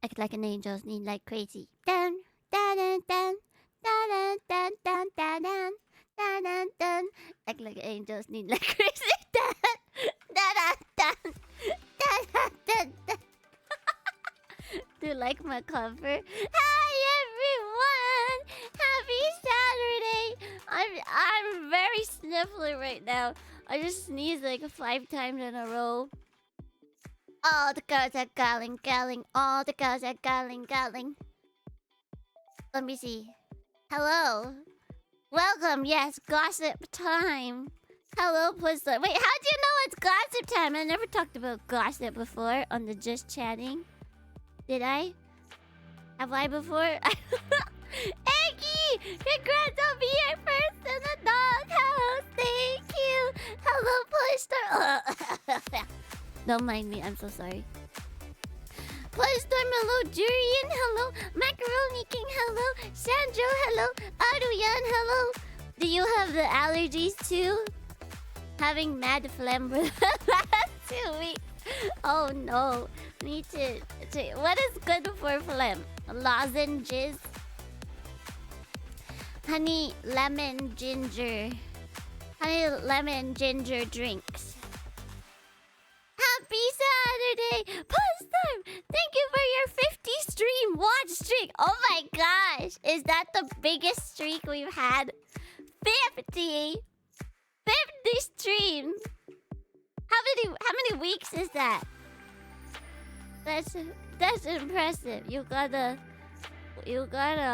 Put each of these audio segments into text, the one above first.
Act like an angel, need like crazy. Dun, dun, dun, dun, dun, dun, dun, dun, dun, dun, dun, dun. Act like angels, need like crazy. Dun, dun, dun, dun, dun, dun, dun. Do you like my cover? Hi everyone! Happy Saturday! I'm very sniffly right now. I just sneezed like 5 times in a row. All the girls are calling, calling. All the girls are calling, calling. Let me see. Hello. Welcome. Yes, gossip time. Hello, Puzzler. Wait, how do you know it's gossip time? I never talked about gossip before on the Just Chatting. Did I? Have I before? Eggy! Congrats on being first in the doghouse! Thank you! Hello, Puzzler! Don't mind me, I'm so sorry. Puzzstorm, hello. Jurian, hello. Macaroni King, hello. Sandro, hello. Aruyan, hello. Do you have the allergies too? Having mad phlegm for the last 2 weeks. Oh no. Me too. What is good for phlegm? Lozenges? Honey, lemon, ginger. Honey, lemon, ginger drinks. Happy Saturday! Puzztime! Thank you for your 50 stream watch streak! Oh my gosh! Is that the biggest streak we've had? 50! 50 streams! How many weeks is that? That's impressive. You got a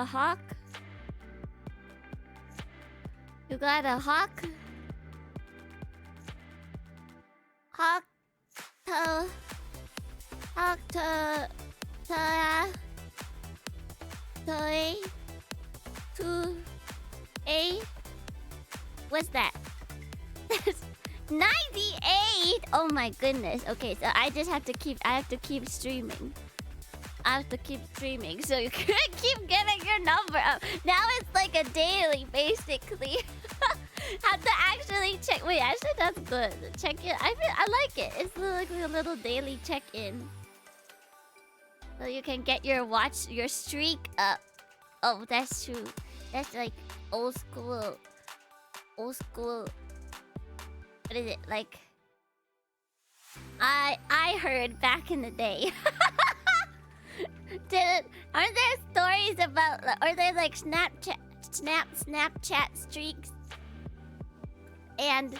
hawk? You got a hawk? Hawk What's that? 98. Oh my goodness. Okay, so I have to keep streaming. So you can keep getting your number up. Now it's like a daily, basically. Have to actually check. Wait, actually, that's good. Check it. I like it. It's like a little daily check-in. So you can get your streak up. Oh, that's true. That's like old school. What is it like? I heard back in the day. Aren't there stories about? Are there like Snapchat streaks? And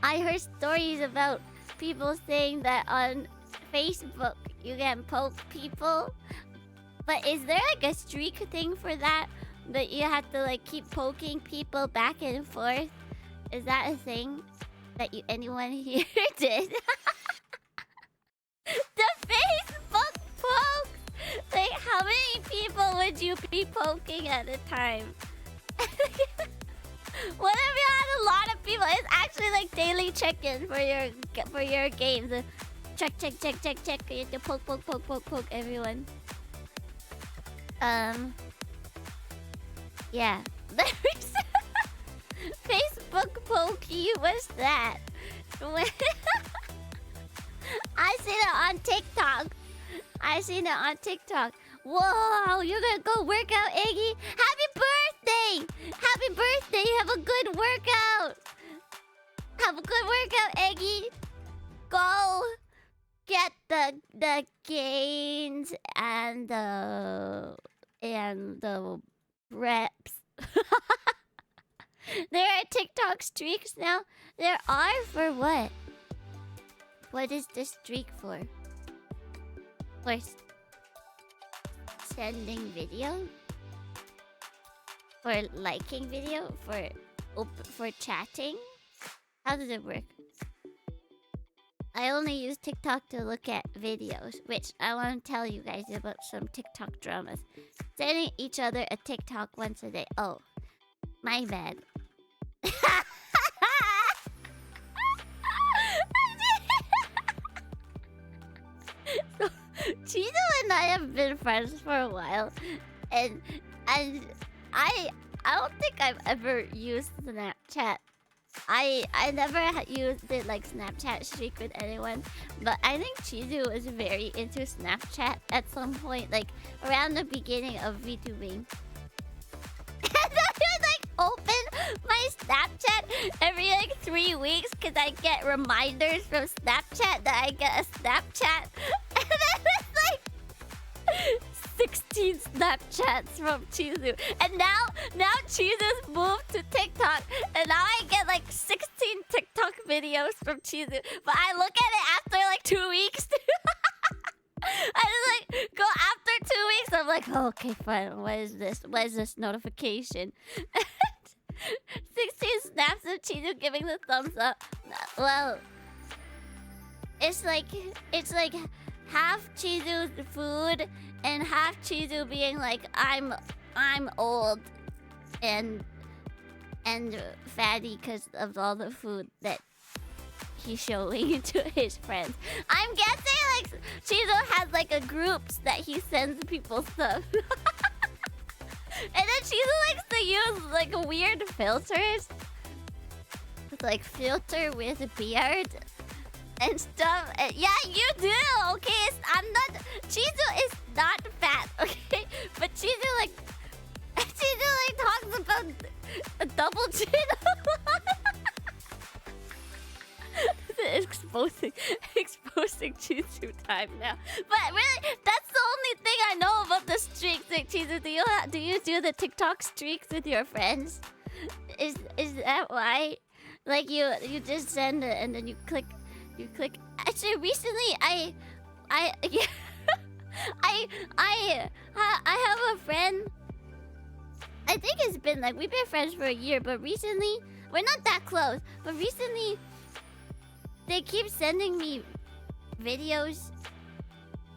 I heard stories about people saying that on Facebook you can poke people. But is there like a streak thing for that? That you have to like keep poking people back and forth? Is that a thing that anyone here did? The Facebook poke! Like how many people would you be poking at a time? What if you had a lot of people? It's actually like daily check-in for your games. Check. You have to poke everyone. Yeah. Facebook pokey. What's that? I seen it on TikTok. Whoa, you're gonna go work out, Eggy? Happy birthday! Happy birthday! Have a good workout! Have a good workout, Eggy! Go get the gains and the reps. There are TikTok streaks now. There are for what? What is the streak for? For sending video? For liking video? For chatting? How does it work? I only use TikTok to look at videos, which I want to tell you guys about some TikTok dramas. Sending each other a TikTok once a day. Oh, my bad. So, Chino and I have been friends for a while, and I don't think I've ever used Snapchat I never used it like Snapchat streak with anyone, but I think Chizu was very into Snapchat at some point, like around the beginning of VTubing. And I would like open my Snapchat every like 3 weeks because I get reminders from Snapchat that I get a Snapchat, and then it's like 16 Snapchats from Chizu. And now Chizu's moved to TikTok, and now I get like 16 TikTok videos from Chizu. But I look at it after like 2 weeks. I just like go after 2 weeks. I'm like, oh, okay, fine. What is this? What is this notification? 16 snaps of Chizu giving the thumbs up. Well, it's like half Chizu's food and half Chizu being like, I'm old and fatty because of all the food that he's showing to his friends. I'm guessing like Chizu has like a groups that he sends people stuff. And then Chizu likes to use like weird filters. It's like filter with beard and stuff. And yeah, you do. Okay, I'm not. Chizu is not fat. Okay, but Chizu like talks about a double chin. exposing Chizu time now. But really, that's the only thing I know about the streaks. Like, Chizu, do you do the TikTok streaks with your friends? Is that why? Like you just send it and then you click. Actually, recently I have a friend. I think it's been like we've been friends for a year, but recently we're not that close. But recently, they keep sending me videos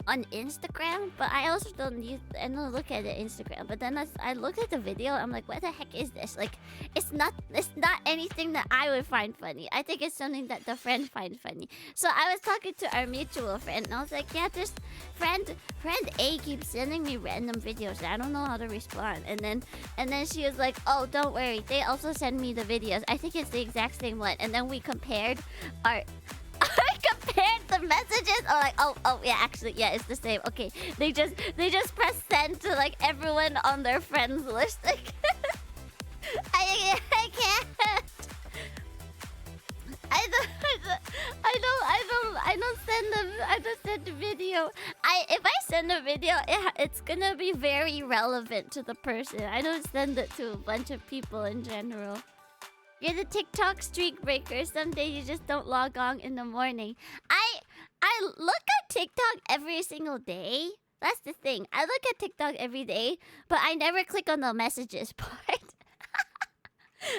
on Instagram, but I also don't look at the Instagram. But then I looked at the video, I'm like, what the heck is this? Like, it's not anything that I would find funny. I think it's something that the friend finds funny. So I was talking to our mutual friend, and I was like, yeah, this friend A keeps sending me random videos. I don't know how to respond. And then she was like, oh, don't worry, they also send me the videos. I think it's the exact same one. And then we compared our the messages. Oh, like, oh yeah, actually, yeah, it's the same. Okay, they just press send to like everyone on their friends list. Like, I can't. I don't send them. I don't send a video. If I send a video, it's gonna be very relevant to the person. I don't send it to a bunch of people in general. You're the TikTok streak breaker. Some days you just don't log on in the morning. I look at TikTok every single day. That's the thing. I look at TikTok every day, but I never click on the messages part.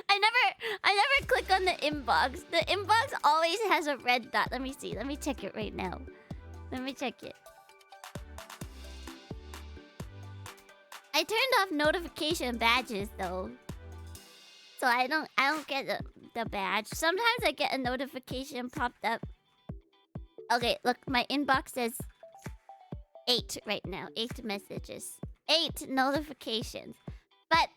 I never click on the inbox. The inbox always has a red dot. Let me see. Let me check it right now. Let me check it. I turned off notification badges though. So I don't get the badge. Sometimes I get a notification popped up. Okay, look, my inbox says 8 right now. 8 messages. 8 notifications. But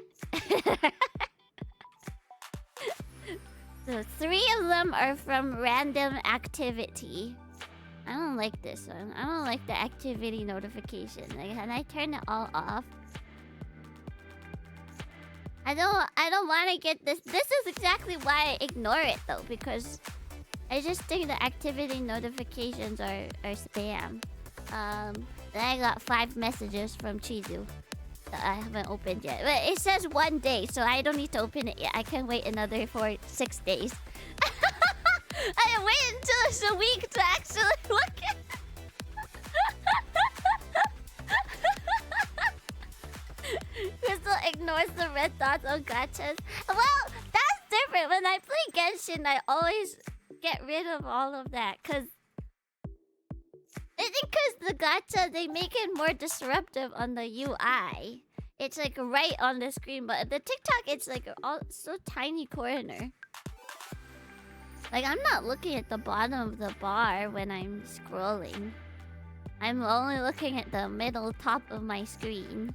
so 3 of them are from random activity. I don't like this one. I don't like the activity notification. Like, can I turn it all off? I don't want to get this. This is exactly why I ignore it though, because I just think the activity notifications are spam. Then I got 5 messages from Chizu that I haven't opened yet. But it says 1 day, so I don't need to open it yet. I can wait another 6 days. I can wait until it's a week to actually look at it. Crystal ignores the red dots on gachas. Well, that's different. When I play Genshin, I always get rid of all of that. I think because the gacha, they make it more disruptive on the UI. It's like right on the screen. But the TikTok, it's like so tiny corner. Like, I'm not looking at the bottom of the bar when I'm scrolling. I'm only looking at the middle top of my screen.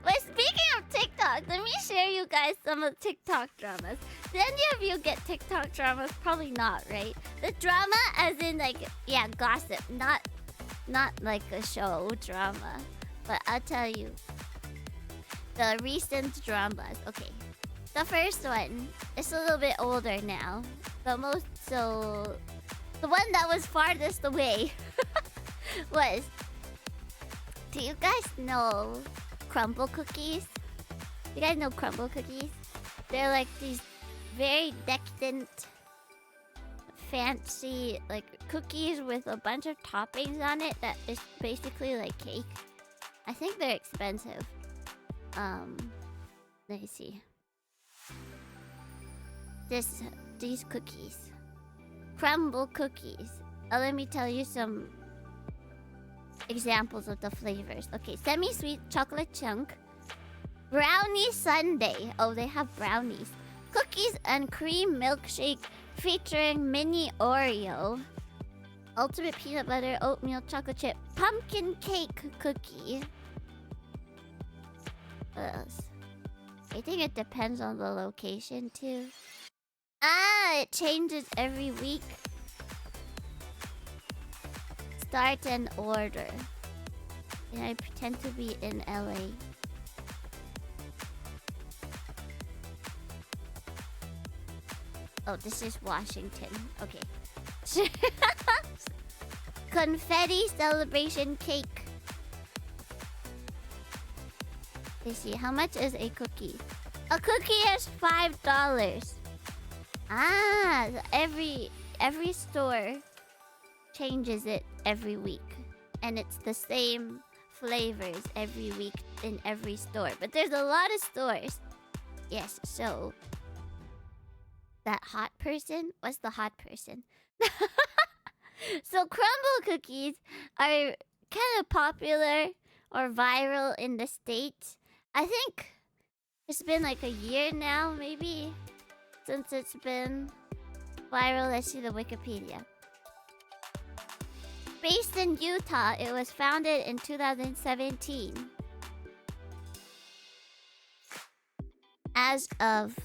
But speaking of TikTok, TikTok. Let me share you guys some of TikTok dramas. Do any of you get TikTok dramas? Probably not, right? The drama as in like, yeah, gossip. Not like a show drama. But I'll tell you. The recent dramas. Okay. The first one is a little bit older now. The one that was farthest away was... Do you guys know crumble cookies? You guys know crumble cookies? They're like these very decadent, fancy like cookies with a bunch of toppings on it that is basically like cake. I think they're expensive. Let me see. These cookies. Crumble cookies. Let me tell you some examples of the flavors. Okay, semi-sweet chocolate chunk. Brownie sundae. Oh, they have brownies. Cookies and cream milkshake featuring mini Oreo. Ultimate peanut butter oatmeal chocolate chip pumpkin cake cookie. What else? I think it depends on the location too. Ah, it changes every week. Start an order. And I pretend to be in LA. Oh, this is Washington. Okay. Confetti celebration cake. Let's see, how much is a cookie? A cookie is $5. Ah, every store changes it every week. And it's the same flavors every week in every store. But there's a lot of stores. Yes, so... That hot person? What's the hot person? So crumble cookies are kind of popular or viral in the States. I think it's been like a year now, maybe, since it's been viral. Let's see the Wikipedia. Based in Utah, it was founded in 2017. As of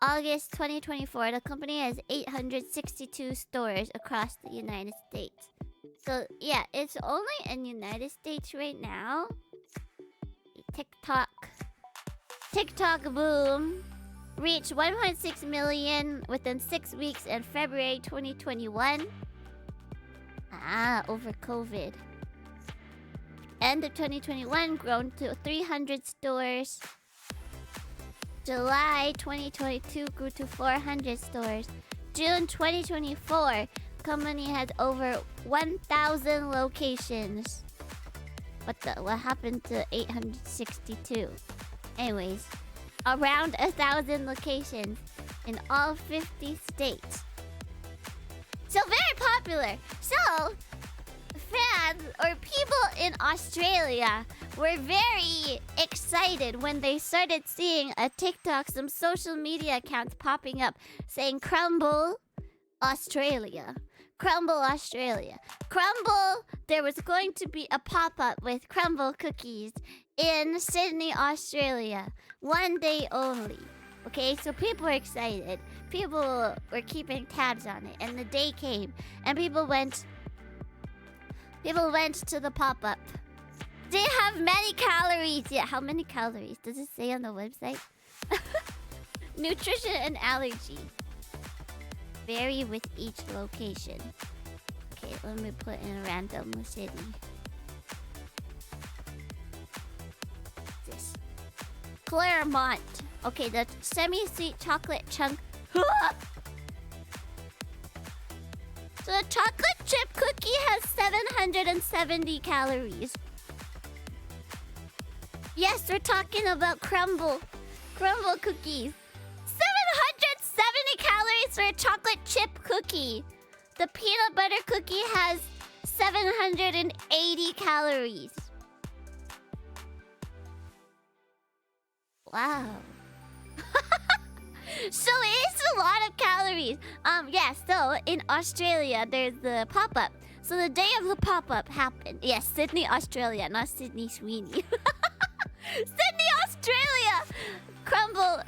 August 2024, the company has 862 stores across the United States. So, yeah, it's only in United States right now. TikTok boom reached 1.6 million within 6 weeks in February 2021. Over COVID. End of 2021, grown to 300 stores. July 2022 grew to 400 stores. June 2024, company had over 1,000 locations. What happened to 862? Anyways, around 1,000 locations in all 50 states. So very popular. So fans or people in Australia were very excited when they started seeing a TikTok, some social media accounts popping up saying Crumble Australia. Crumble Australia. Crumble, there was going to be a pop-up with crumble cookies in Sydney, Australia. One day only. Okay, so people were excited. People were keeping tabs on it. And the day came. And people went to the pop-up. They have many calories. Yeah, how many calories? Does it say on the website? Nutrition and allergy vary with each location. Okay, let me put in a random city. This Claremont. Okay, the semi-sweet chocolate chunk. So the chocolate chip cookie has 770 calories. Yes, we're talking about crumble cookies. 770 calories for a chocolate chip cookie. The peanut butter cookie has 780 calories. Wow. So it's a lot of calories. Yeah, so in Australia, there's the pop-up. So the day of the pop-up happened. Yes, Sydney, Australia, not Sydney Sweeney. Sydney, Australia! Australia. Crumble.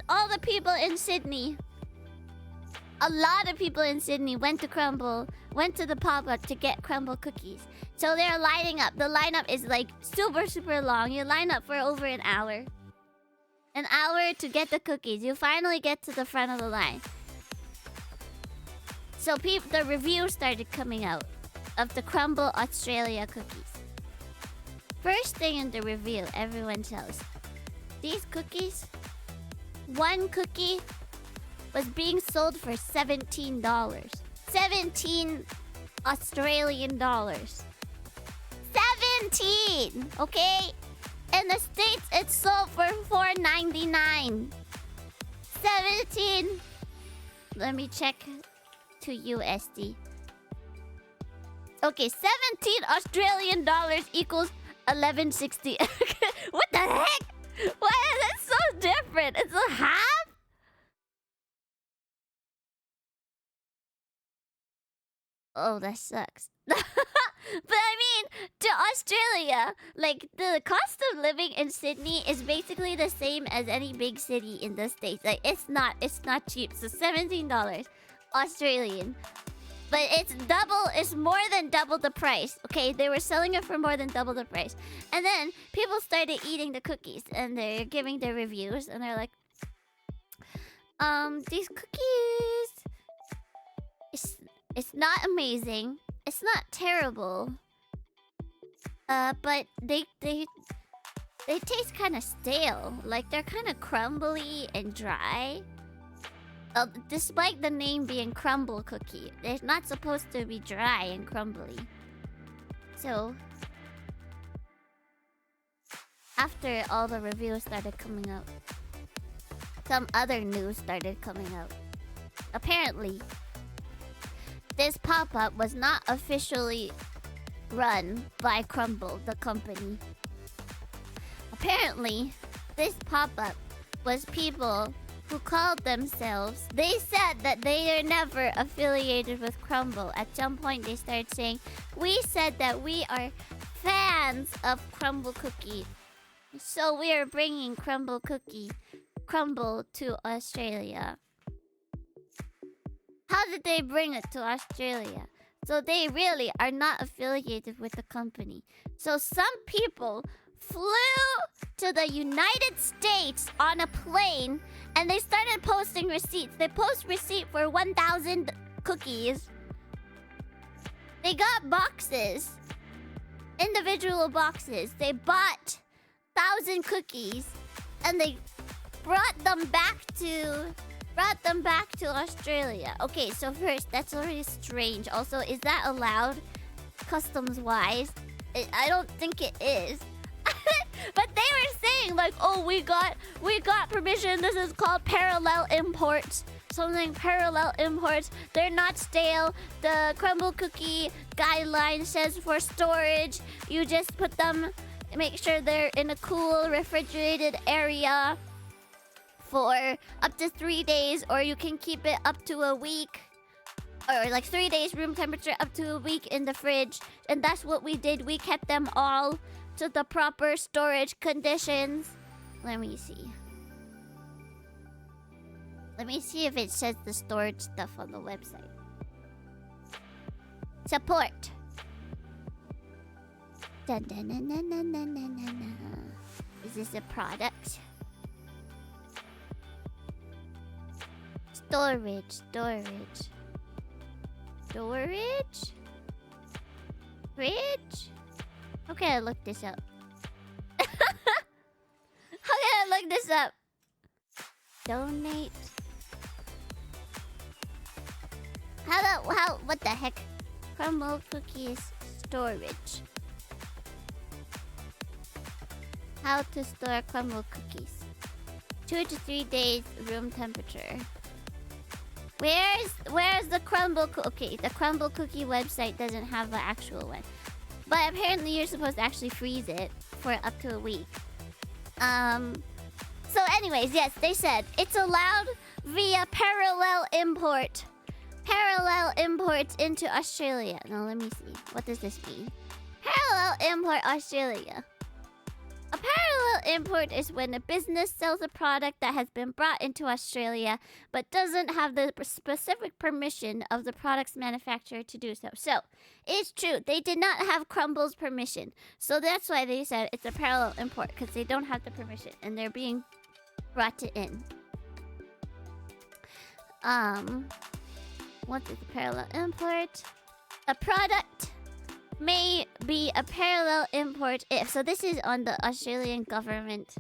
All the people in Sydney. A lot of people in Sydney went to the pop-up to get crumble cookies. So they're lining up. The lineup is like super, super long. You line up for over an hour. An hour to get the cookies. You finally get to the front of the line. So the reviews started coming out of the Crumble Australia cookies. First thing in the review, everyone tells, these cookies, one cookie was being sold for $17. 17 Australian dollars. 17! Okay? In the States, it's sold for $4.99. 17. Let me check to USD. Okay, 17 Australian dollars equals 11.60. What the heck? Why is it so different? It's a half? Oh, that sucks. But I mean, to Australia, like, the cost of living in Sydney is basically the same as any big city in the States. Like, it's not cheap. So $17 Australian. But it's more than double the price. Okay, they were selling it for more than double the price. And then people started eating the cookies and they're giving their reviews and they're like, these cookies, it's not amazing. It's not terrible. But they taste kind of stale. Like they're kind of crumbly and dry. Despite the name being crumble cookie, they're not supposed to be dry and crumbly. So, after all the reviews started coming out, some other news started coming out. Apparently, this pop-up was not officially run by Crumble, the company. Apparently, this pop-up was people who called themselves... They said that they are never affiliated with Crumble. At some point, they started saying, we said that we are fans of Crumble Cookie. So we are bringing Crumble to Australia. How did they bring it to Australia? So they really are not affiliated with the company. So some people flew to the United States on a plane and they started posting receipts. They post receipt for 1,000 cookies. They got boxes. Individual boxes. They bought 1,000 cookies and they brought them back to Australia. Okay, so first, that's already strange. Also, is that allowed customs-wise? I don't think it is. But they were saying like, oh, we got permission. This is called parallel imports. Something parallel imports. They're not stale. The Crumble Cookie guideline says for storage, you just put them, make sure they're in a cool, refrigerated area for up to 3 days, or you can keep it up to a week, or like 3 days room temperature, up to a week in the fridge. And that's what we did. We kept them all to the proper storage conditions. Let me see. Let me see if it says the storage stuff on the website. Support. Dun, dun, dun, dun, dun, dun, dun, dun. Is this a product? Storage. Fridge? How can I look this up? How can I look this up? Donate. What the heck? Crumble cookies storage. How to store crumble cookies. 2 to 3 days room temperature. Where's the Crumble Okay, the Crumble Cookie website doesn't have an actual one. But apparently you're supposed to actually freeze it for up to a week. So anyways, yes, they said it's allowed via parallel import. Parallel imports into Australia. Now let me see. What does this mean? Parallel import Australia. A parallel import is when a business sells a product that has been brought into Australia but doesn't have the specific permission of the product's manufacturer to do so. So, it's true, they did not have Crumble's permission. So that's why they said it's a parallel import, because they don't have the permission and they're being brought in. What is a parallel import? A product may be a parallel import if... So this is on the Australian government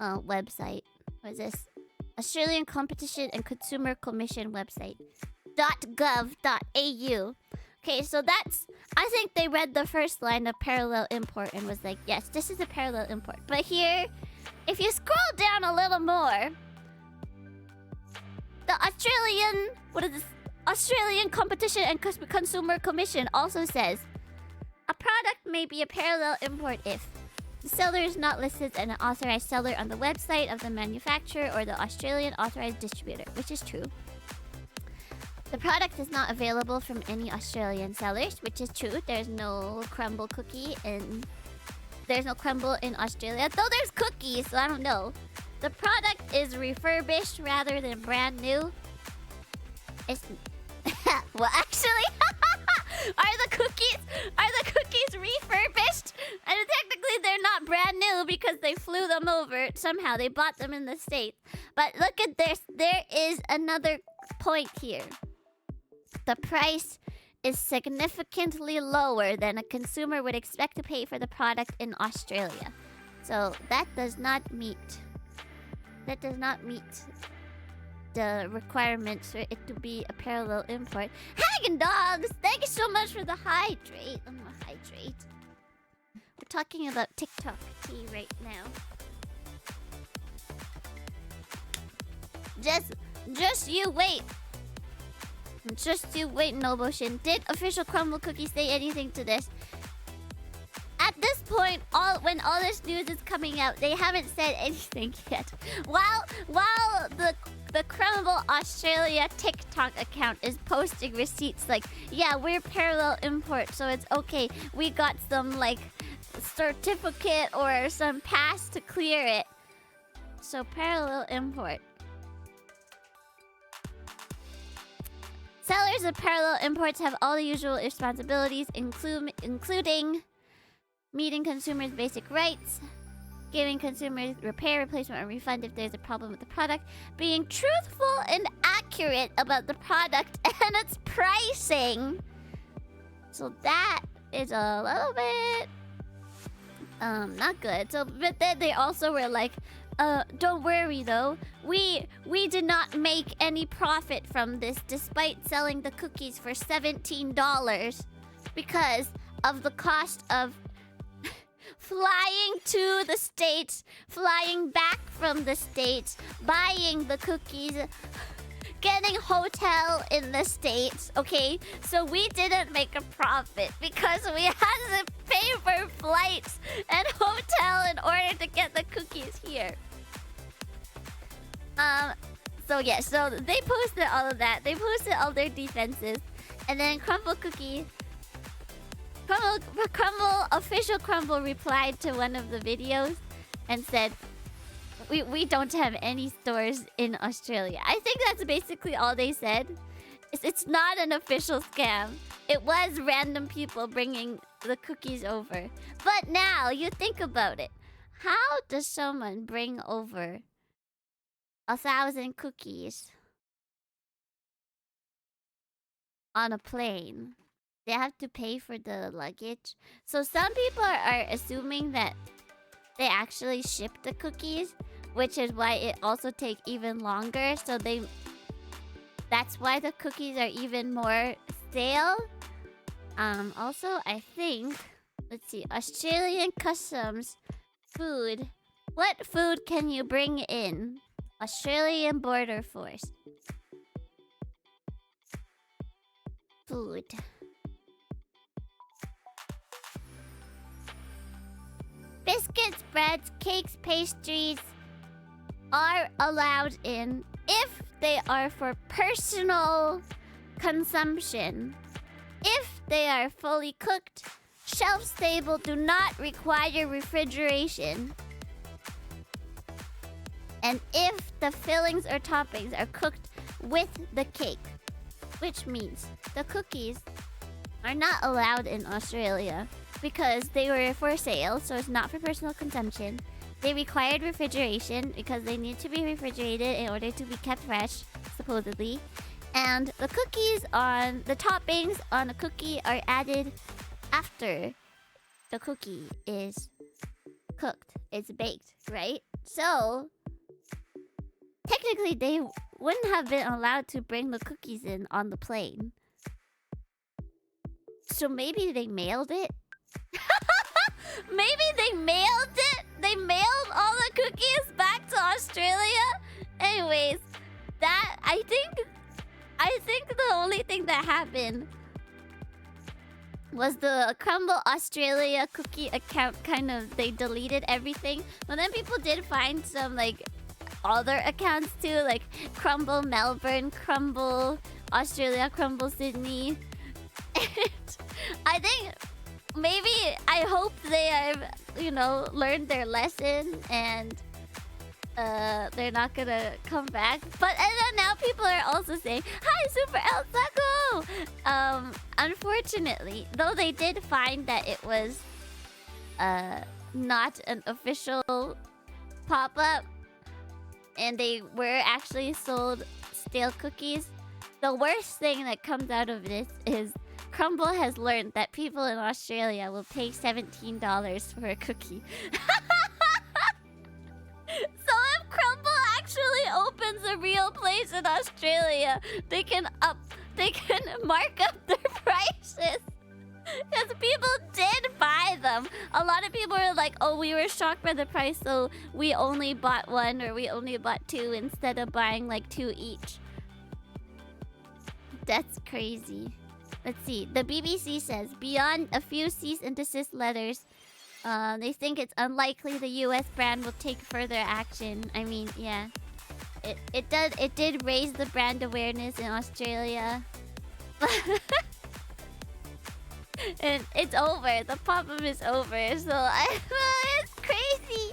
website. What is this? Australian Competition and Consumer Commission website. .gov.au. Okay, so that's... I think they read the first line of parallel import and was like, yes, this is a parallel import. But here, if you scroll down a little more, the Australian... What is this? Australian Competition and Consumer Commission also says a product may be a parallel import if the seller is not listed as an authorized seller on the website of the manufacturer or the Australian authorized distributor, which is true. The product is not available from any Australian sellers, which is true. There's no Crumble cookie and there's no Crumble in Australia, though there's cookies, so I don't know. The product is refurbished rather than brand new. It's well, actually, are the cookies refurbished? And technically, they're not brand new because they flew them over somehow. They bought them in the States. But look at this. There is another point here. The price is significantly lower than a consumer would expect to pay for the product in Australia. So that does not meet the requirements for it to be a parallel import. Hagen Dogs, thank you so much for the hydrate. I'm gonna hydrate. We're talking about TikTok tea right now. Just you wait. Just you wait, Noboshin. Did official Crumble Cookie say anything to this? At this point, when all this news is coming out, they haven't said anything yet. While the Crumble Australia TikTok account is posting receipts like, yeah, we're parallel import, so it's okay. We got some like certificate or some pass to clear it. So parallel import. Sellers of parallel imports have all the usual responsibilities, including meeting consumers' basic rights, giving consumers repair, replacement, or refund if there's a problem with the product, being truthful and accurate about the product and its pricing. So that is a little bit not good. So, but then they also were like, don't worry though, we did not make any profit from this despite selling the cookies for $17 because of the cost of flying to the States, flying back from the States, buying the cookies, getting hotel in the States, okay? So we didn't make a profit because we had to pay for flights and hotel in order to get the cookies here. So yeah, so they posted all of that. They posted all their defenses. And then official Crumble replied to one of the videos and said, we don't have any stores in Australia. I think that's basically all they said. It's not an official scam. It was random people bringing the cookies over. But now, you think about it. How does someone bring over 1,000 cookies on a plane? They have to pay for the luggage. So some people are assuming that they actually ship the cookies, which is why it also takes even longer. So that's why the cookies are even more stale. Also, I think, let's see, Australian Customs food. What food can you bring in? Australian Border Force. Food. Biscuits, breads, cakes, pastries are allowed in if they are for personal consumption. If they are fully cooked, shelf stable, do not require refrigeration. And if the fillings or toppings are cooked with the cake, which means the cookies are not allowed in Australia because they were for sale, so it's not for personal consumption. They required refrigeration because they need to be refrigerated in order to be kept fresh, supposedly. And the toppings on a cookie are added after the cookie is cooked. It's baked, right? So technically they wouldn't have been allowed to bring the cookies in on the plane. So maybe they mailed it? Maybe they mailed it? They mailed all the cookies back to Australia? Anyways, I think the only thing that happened was the Crumble Australia cookie account they deleted everything. But then people did find some like other accounts too, like Crumble Melbourne, Crumble Australia, Crumble Sydney. And I hope they have, learned their lesson and they're not gonna come back. But and then now people are also saying, "Hi, Super El Taco." Unfortunately, though they did find that it was not an official pop-up, and they were actually sold stale cookies. The worst thing that comes out of this is Crumble has learned that people in Australia will pay $17 for a cookie. So if Crumble actually opens a real place in Australia, they can mark up their prices. Because people did buy them. A lot of people were like, "Oh, we were shocked by the price, so we only bought one or we only bought two instead of buying like two each." That's crazy. Let's see. The BBC says, beyond a few cease and desist letters, they think it's unlikely the US brand will take further action. I mean, yeah. It did raise the brand awareness in Australia. And it's over. The pop-up is over. So it's crazy.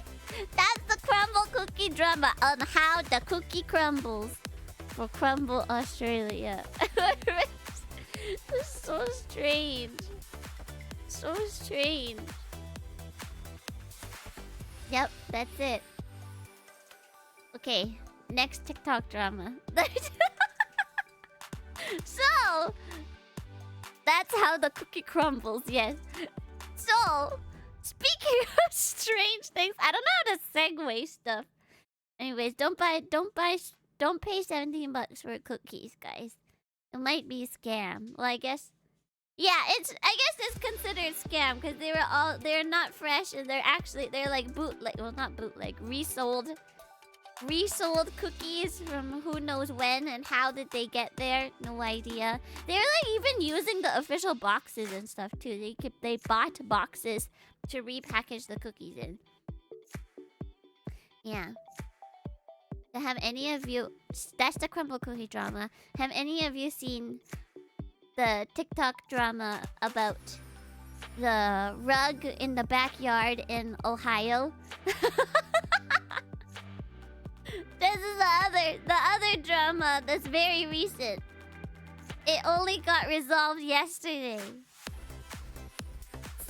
That's the Crumble cookie drama on how the cookie crumbles for Crumble Australia. It's so strange. So strange. Yep, that's it. Okay, next TikTok drama. So, that's how the cookie crumbles, yes. So, speaking of strange things, I don't know how to segue stuff. Anyways, don't pay $17 for cookies, guys. It might be a scam. Well, I guess it's considered scam because they're not fresh and they're like bootleg, well, not bootleg, resold cookies from who knows when and how did they get there? No idea. They're like even using the official boxes and stuff too. They bought boxes to repackage the cookies in. Yeah. Have any of you... That's the Crumble cookie drama. Have any of you seen the TikTok drama about the rug in the backyard in Ohio? This is the other drama that's very recent. It only got resolved yesterday.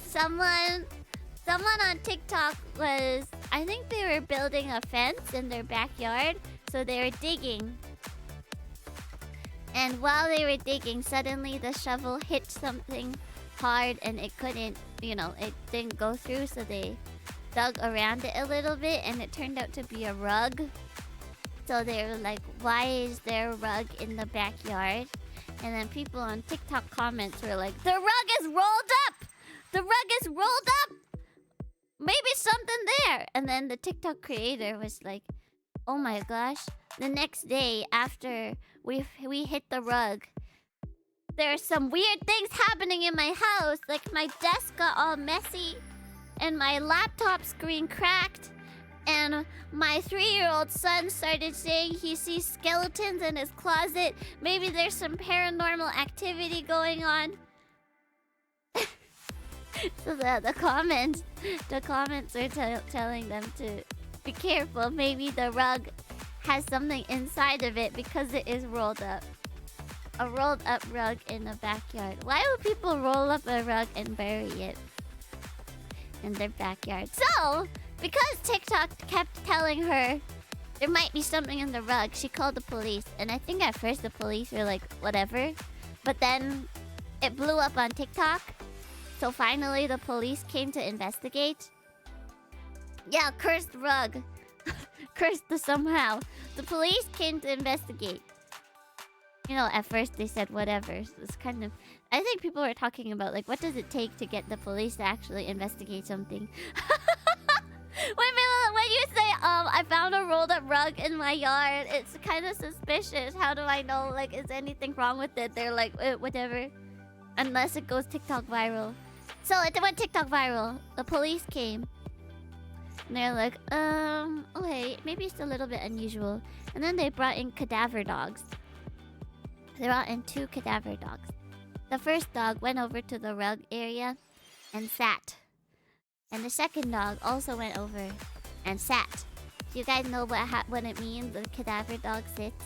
Someone on TikTok was... I think they were building a fence in their backyard, so they were digging. And while they were digging, suddenly the shovel hit something hard and it couldn't, it didn't go through, so they dug around it a little bit and it turned out to be a rug. So they were like, why is there a rug in the backyard? And then people on TikTok comments were like, the rug is rolled up! The rug is rolled up! Maybe something there. And then the TikTok creator was like, oh my gosh. The next day after we hit the rug, there's some weird things happening in my house. Like my desk got all messy and my laptop screen cracked. And my 3-year-old son started saying he sees skeletons in his closet. Maybe there's some paranormal activity going on. So the comments are telling them to be careful. Maybe the rug has something inside of it because it is rolled up. A rolled up rug in the backyard. Why would people roll up a rug and bury it in their backyard? So, because TikTok kept telling her there might be something in the rug, she called the police. And I think at first the police were like, whatever. But then it blew up on TikTok. So finally the police came to investigate. Yeah, cursed rug. Cursed somehow. The police came to investigate. You know, at first they said whatever. So it's kind of... I think people were talking about, like, what does it take to get the police to actually investigate something? When you say, I found a rolled up rug in my yard, it's kind of suspicious. How do I know, like, is anything wrong with it? They're like, whatever. Unless it goes TikTok viral. So it went TikTok viral. The police came. And they're like, okay, maybe it's a little bit unusual. And then they brought in cadaver dogs. They brought in 2 cadaver dogs. The first dog went over to the rug area and sat. And the second dog also went over and sat. Do you guys know what it means, the cadaver dog sits?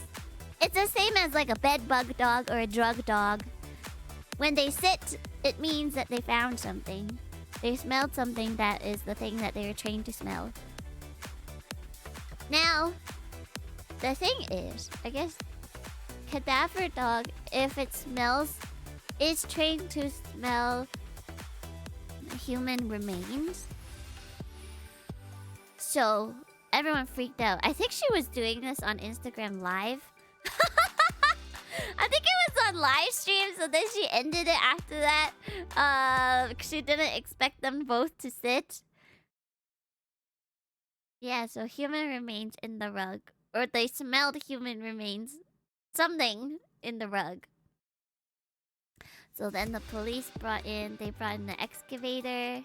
It's the same as like a bed bug dog or a drug dog. When they sit, it means that they found something. They smelled something that is the thing that they were trained to smell. Now, the thing is, I guess, cadaver dog, if it smells, is trained to smell human remains. So, everyone freaked out. I think she was doing this on Instagram Live. I think it was on live stream, so then she ended it after that. She didn't expect them both to sit. Yeah, so human remains in the rug. Or they smelled human remains. Something in the rug. So then the police brought in the excavator.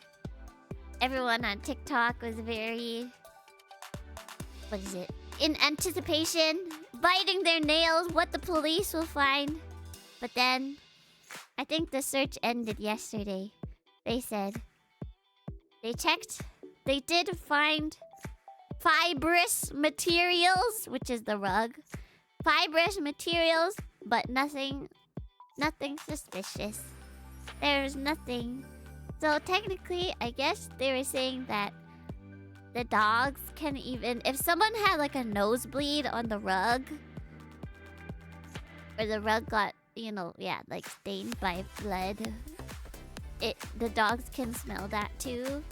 Everyone on TikTok was very... What is it? In anticipation, biting their nails, what the police will find. But then, I think the search ended yesterday. They said, they checked, they did find fibrous materials, which is the rug. Fibrous materials, but nothing suspicious. There's nothing. So technically, I guess they were saying that the dogs can even... If someone had like a nosebleed on the rug, or the rug got, you know, yeah, like stained by blood, the dogs can smell that too.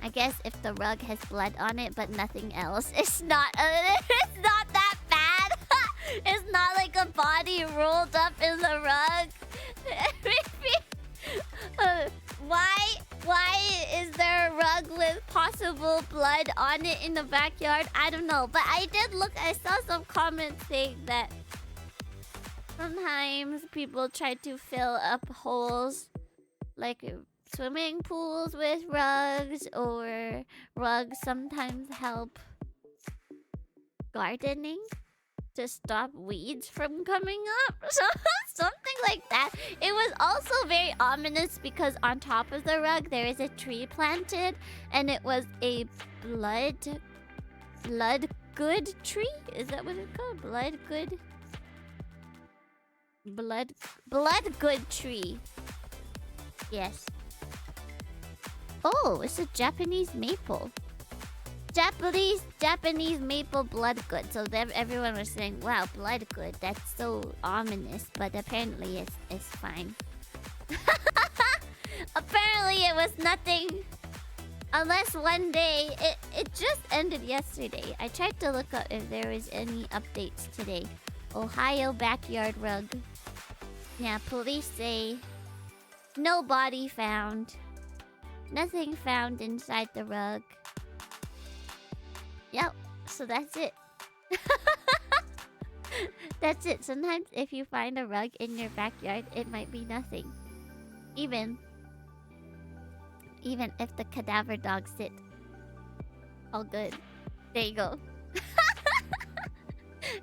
I guess if the rug has blood on it but nothing else, it's not it's not that bad. It's not like a body rolled up in the rug. Why is there a rug with possible blood on it in the backyard? I don't know. But I saw some comments saying that sometimes people try to fill up holes, like swimming pools with rugs, or rugs sometimes help gardening to stop weeds from coming up. So something like that. It was also very ominous because on top of the rug there is a tree planted, and it was a blood good tree? Is that what it's called? Blood good tree. Yes. Oh, it's a Japanese maple. Japanese maple blood good. So everyone was saying, wow, blood good. That's so ominous. But apparently it's fine. Apparently it was nothing. Unless one day... It just ended yesterday. I tried to look up if there was any updates today. Ohio backyard rug. Yeah, police say no body found. Nothing found inside the rug. Yep, so that's it. That's it. Sometimes if you find a rug in your backyard, it might be nothing. Even if the cadaver dogs sit. All good. There you go.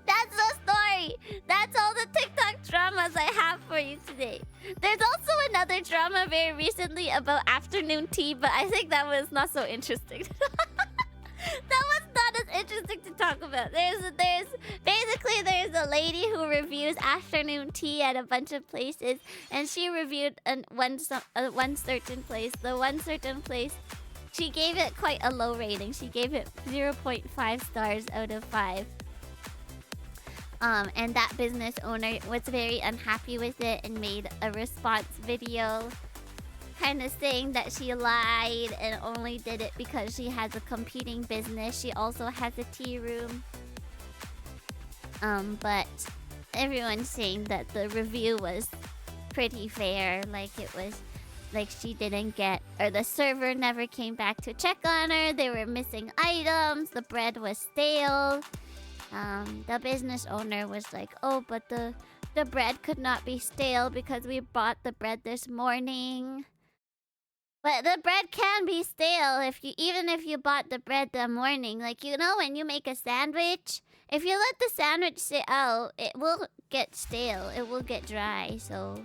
That's the story. That's all the TikTok dramas I have for you today. There's also another drama very recently about afternoon tea, but I think that was not so interesting. That was not as interesting to talk about. There's a lady who reviews afternoon tea at a bunch of places, and she reviewed one certain place. The one certain place, she gave it quite a low rating. She gave it 0.5 stars out of 5. And that business owner was very unhappy with it and made a response video kind of saying that she lied and only did it because she has a competing business. She also has a tea room. But everyone's saying that the review was pretty fair. Like it was like she didn't get, or the server never came back to check on her. They were missing items. The bread was stale. The business owner was like, oh, but the bread could not be stale because we bought the bread this morning. But the bread can be stale even if you bought the bread the morning. Like, you know, when you make a sandwich, if you let the sandwich sit out, it will get stale. It will get dry. So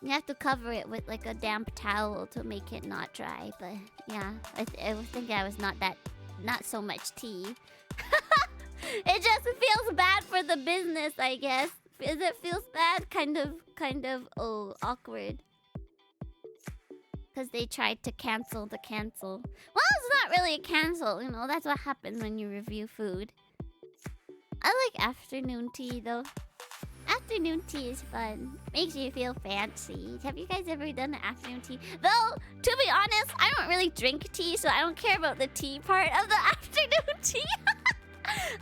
you have to cover it with like a damp towel to make it not dry. But yeah, I think I was not so much tea. It just feels bad for the business, I guess. It feels bad, kind of awkward. Because they tried to cancel the cancel. Well, it's not really a cancel, you know. That's what happens when you review food. I like afternoon tea, though. Afternoon tea is fun. Makes you feel fancy. Have you guys ever done an afternoon tea? Though, to be honest, I don't really drink tea, so I don't care about the tea part of the afternoon tea.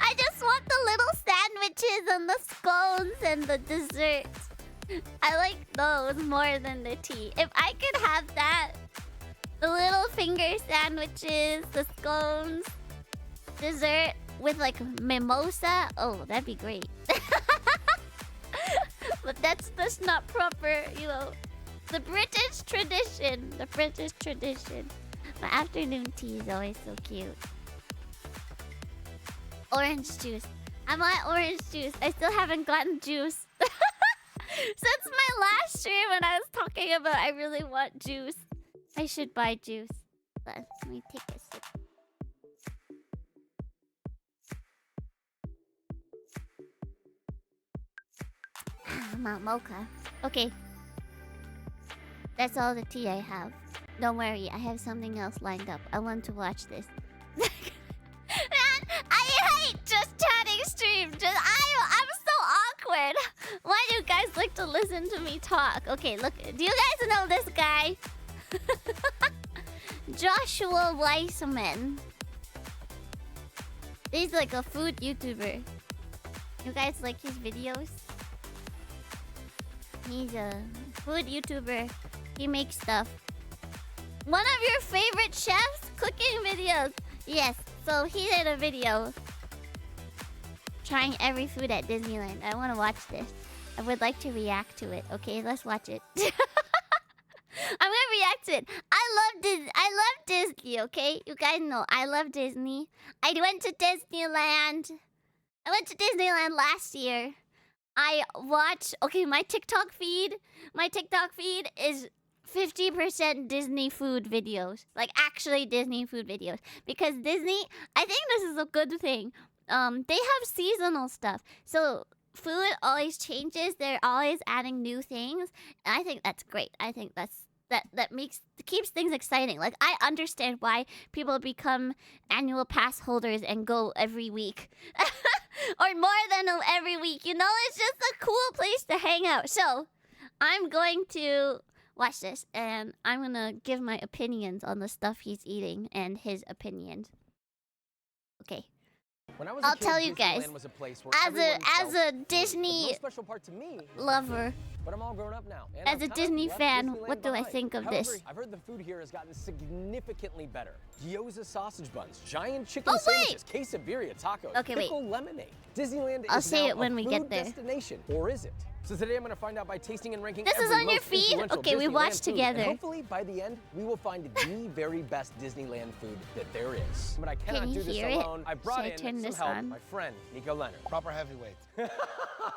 I just want the little sandwiches and the scones and the desserts. I like those more than the tea. If I could have that, the little finger sandwiches, the scones, dessert with like mimosa, oh, that'd be great. But that's not proper, you know. The British tradition. The British tradition. My afternoon tea is always so cute. Orange juice. I want orange juice. I still haven't gotten juice. Since my last stream when I was talking about I really want juice. I should buy juice. Let me take a sip. Mount Mocha. Okay. That's all the tea I have. Don't worry, I have something else lined up. I want to watch this. Man, I hate just chatting stream. I'm so awkward. Why do you guys like to listen to me talk? Okay, look. Do you guys know this guy? Joshua Weissman. He's like a food YouTuber. You guys like his videos? He's a food YouTuber. He makes stuff. One of your favorite chefs' cooking videos. Yes, so he did a video trying every food at Disneyland. I want to watch this. I would like to react to it. Okay, let's watch it. I'm gonna react to it. I love Disney, okay? You guys know I love Disney. I went to Disneyland. I went to Disneyland last year. I watch... Okay, my TikTok feed is 50% Disney food videos. Like, actually Disney food videos. Because Disney... I think this is a good thing. They have seasonal stuff. So, food always changes. They're always adding new things. And I think that's great. I think that keeps things exciting. Like, I understand why people become annual pass holders and go every week. Or more than every week. You know, it's just a cool place to hang out. So, I'm going to watch this. And I'm going to give my opinions on the stuff he's eating and his opinions. Okay. I'll tell you guys, as a Disney lover, but I'm all grown up now. As a Disney fan, what do I think of this? I've heard the food here has gotten significantly better. Gyoza sausage buns, giant chicken sandwiches, quesadilla tacos, pickle lemonade. Disneyland I'll is say now it when a we food get there. destination, or is it? So today I'm going to find out by tasting and ranking This is every on your most feed? influential Okay, we Disneyland watched food. together. And hopefully by the end, we will find the very best Disneyland food that there is. But I cannot Can you do this hear it? alone. I brought Should I turn in some this help, on? my friend, Nico Leonard. Proper heavyweight.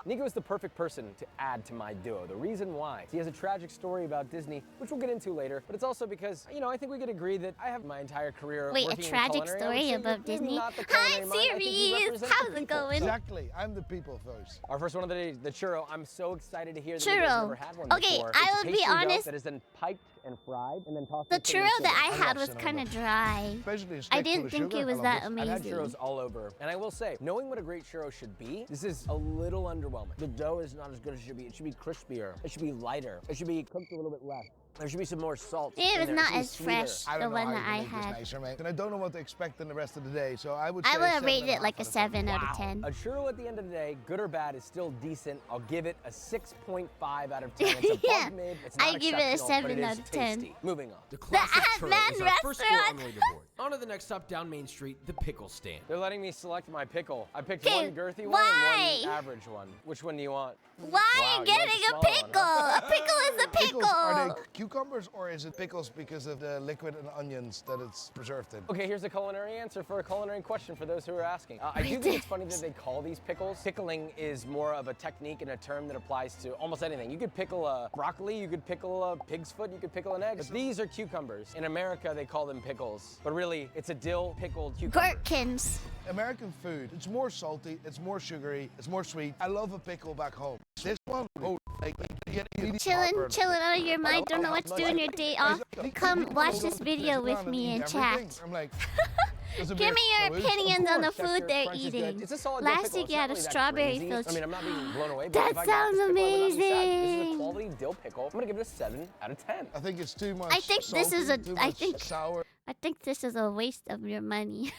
Nico is the perfect person to add to my duo. The reason why, he has a tragic story about Disney, which we'll get into later, but it's also because, you know, I think we could agree that I have my entire career Wait, a working in tragic culinary. I would story say about you're maybe Disney? not the Hi, culinary mind. I think you series. represent the How's it people. going? Exactly. I'm the people first. Our first one of the day, the churro. I'm so excited to hear that Churro. Nico's never had one Okay, before. I It's will be pastry dough honest. that is then piped and fried and then tossed The in cinnamon churro that sugar. I had love was cinnamon kind of butter. dry. Especially a I stick full didn't of think sugar. it was I that love I've had amazing. churros all over, and I will say, knowing what a great churro should be, this is a little underwhelming. The dough is not as good as it should be. It should be crispier. It should be lighter. It should be cooked a little bit less. There should be some more salt. It in was there. not should be as sweeter. fresh. I The don't know one how that you can I make this had. nicer, mate. And I don't know what to expect in the rest of the day, so I would say I would have 7.5 rated it like a out of 7 out Wow. of 10. A churro at the end of the day, good or bad, is still decent. I'll give it a 6.5 out of 10. It's above Yeah, mid. It's I not give it a exceptional, but 7 it out is of 10. tasty. Moving on. The classic Ant-Man churro is our first score on the restaurant. leaderboard. On to the next stop down Main Street, the pickle stand. They're letting me select my pickle. I picked Okay, one girthy one why? and one average one. Which one do you want? Why Wow, are you you getting like the a smaller one, pickle? huh? A pickle is a Pickles, are pickle. they cucumbers or is it pickles because of the liquid and onions that it's preserved in? Okay, here's a culinary answer for a culinary question for those who are asking. I do think it's funny that they call these pickles. Pickling is more of a technique and a term that applies to almost anything. You could pickle a broccoli, you could pickle a pig's foot, you could pickle an egg. But these are cucumbers. In America, they call them pickles. But really, it's a dill pickled cucumber. Gherkins. American food, it's more salty, it's more sugary, it's more sweet. I love a pickle back home. This one, oh, like you get immediate heartburn. Chilling out of your mind, don't know what to do on your day off. Come watch this video with me and chat. I'm like, Give me your opinions on the Texture, food they're crunch is good. eating. It's a solid dill Last pickle. week It's you not had a really that strawberry crazy. filled. I mean, I'm not being blown away, but That if I got sounds this pickle, I would not be sad. This is amazing. a quality dill pickle. I'm gonna give it a 7 out of 10. I think it's too much I think this is salty, a- too I much think- sour. I think this is a waste of your money.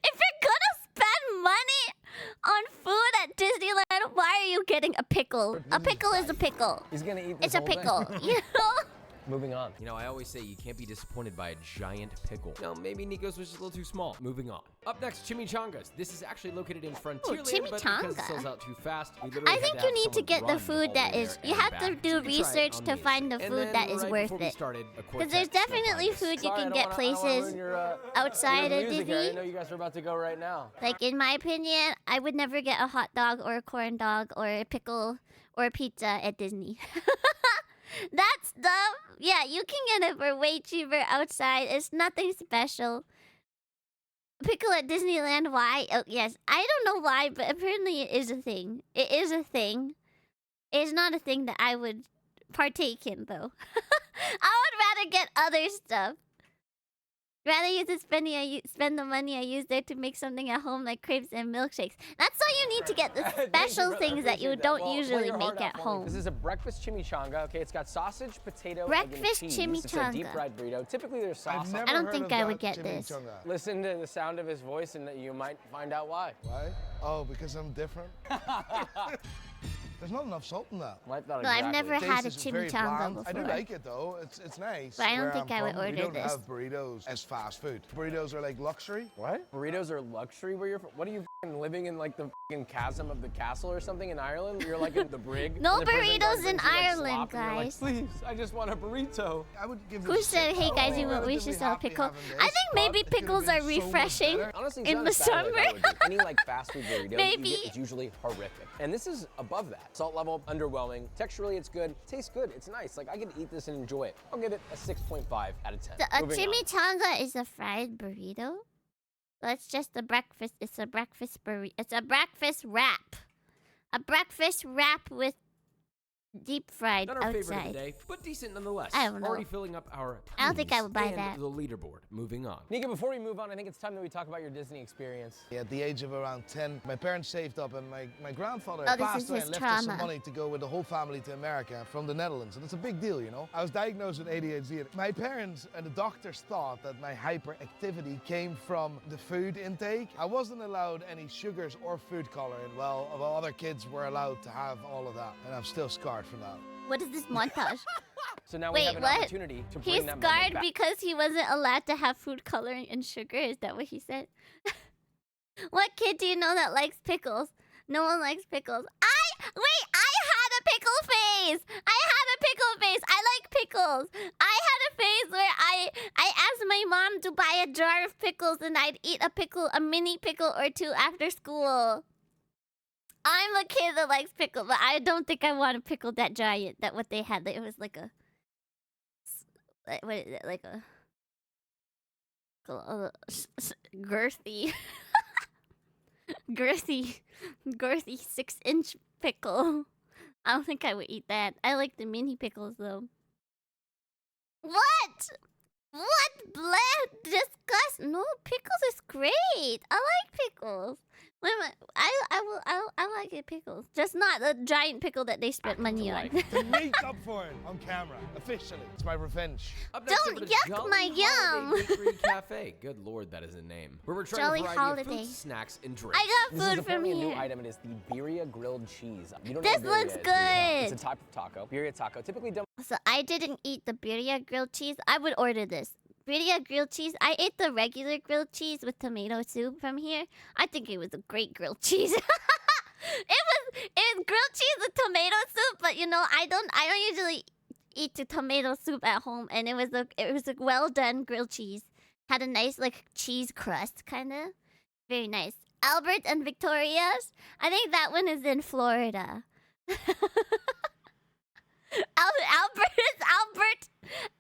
If you're gonna spend money on food at Disneyland, why are you getting a pickle? A pickle is a pickle. He's gonna eat this It's a whole thing. pickle, you know? Moving on. You know, I always say you can't be disappointed by a giant pickle. No, maybe Nico's was just a little too small. Moving on. Up next, chimichangas. This is actually located in Frontierland, but because chimichanga. it sells out too fast, we literally I had think to you have need to someone get the run food all that the way is. there You and have to back. do So you can try it research on to the find the inside. food And that then is right worth before we it. started, a Because there's quartet stuck on definitely us. food you Sorry, can I get don't wanna places ruin your, outside your of music here. I Disney. didn't know you guys were about to go right now. Like in my opinion, I would never get a hot dog or a corn dog or a pickle or a pizza at Disney. That stuff, yeah, you can get it for way cheaper outside. It's nothing special. Pickle at Disneyland, why? Oh, yes, I don't know why, but apparently it is a thing. It is a thing. It's not a thing that I would partake in, though. I would rather get other stuff. Rather use the spend the money I use there to make something at home like crepes and milkshakes. That's why you need to get the Thank you, special brother. I things that you appreciate don't Well, play usually your heart make out at for me. home. This is a breakfast chimichanga. Okay, it's got sausage, potato, Breakfast egg, and cheese. It's a chimichanga. deep fried burrito. Typically, there's sauce. I've on it. never I don't heard think of I would that get this. chimichanga. Listen to the sound of his voice, and you might find out why. Why? Oh, because I'm different. There's not enough salt in that. Well, I thought No, I've exactly. never had a Taste is very chimichanga bland. I do before. like it though. It's nice. But I don't Where think I'm I would from, we order don't this. have burritos as fast food. Burritos are like luxury. What? Burritos are luxury where you're from? What are you living in like the chasm of the castle or something in Ireland? You're like in the brig? No and the prison guard burritos in brings you, like, Ireland, slop, and you're like, guys. please, I just want a burrito. I would give Who this a said, six. hey guys, I'm we should relatively sell happy pickle? having I this, think but maybe it could've pickles been are so much refreshing. better. Honestly, it's In not the as bad as I summer? thought it would be. Any like fast food burrito Maybe. you get is usually horrific. And this is above that. Salt level, underwhelming. Texturally, it's good. Tastes good. It's nice. Like I could eat this and enjoy it. I'll give it a 6.5 out of 10. A Moving on. chimichanga is a fried burrito. That's just a breakfast. It's a breakfast burrito. It's a breakfast wrap. A breakfast wrap with deep fried Not our favorite of the outside. day, but decent nonetheless. I don't know. Already filling up our I don't think I times would buy and that. the leaderboard. Moving on. Nika, before we move on, I think it's time that we talk about your Disney experience. At the age of around 10, my parents saved up and my grandfather Oh, this passed is away his and left us some trauma. money to go with the whole family to America from the Netherlands. And it's a big deal, you know. I was diagnosed with ADHD. My parents and the doctors thought that my hyperactivity came from the food intake. I wasn't allowed any sugars or food coloring, while other kids were allowed to have all of that. And I'm still scarred from that. What is this montage? So now we Wait, have an what? opportunity to bring He's that moment scarred back. because he wasn't allowed to have food coloring and sugar. Is that what he said? What kid do you know that likes pickles? No one likes pickles. Wait, pickles. I had a phase where I asked my mom to buy a jar of pickles, and I'd eat a mini pickle or two after school. I'm a kid that likes pickle, but I don't think I want a pickle that giant. That what they had. It was like a, what is it? Like a girthy, girthy 6-inch pickle. I don't think I would eat that. I like the mini pickles though. What? What? Blah, disgust. No, pickles is great. I like pickles. I like it pickles. Just not the giant pickle that they spent money on. To make up for it on camera, officially. It's my revenge. Up next, Don't over to yuck Jolly my yum. Holiday Bakery Cafe. Good lord, that is a name. Where we're trying Jolly a variety of Holiday. food, snacks, and drinks. I got This is food from apparently a new here. item. It is the birria grilled cheese. You don't This know what birria looks is, do you? No. good. It's a type of taco. Birria taco, typically done. So I didn't eat the birria grilled cheese. I would order this. Birria grilled cheese. I ate the regular grilled cheese with tomato soup from here. I think it was a great grilled cheese. It was grilled cheese with tomato soup, but you know, I don't usually eat the tomato soup at home, and it was a well done grilled cheese. Had a nice like cheese crust kinda. Very nice. Albert and Victoria's. I think that one is in Florida.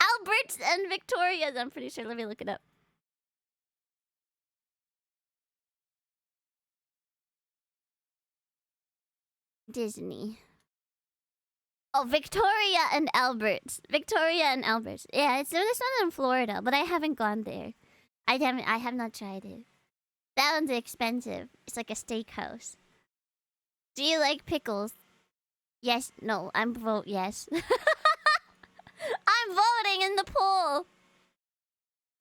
Albert's and Victoria's. I'm pretty sure. Let me look it up. Disney. Oh, Victoria and Albert's. Victoria and Albert's. Yeah, it's this one in Florida, but I haven't gone there. I have not tried it. That one's expensive. It's like a steakhouse. Do you like pickles? Yes. No. I'm vote yes. I'm voting in the poll.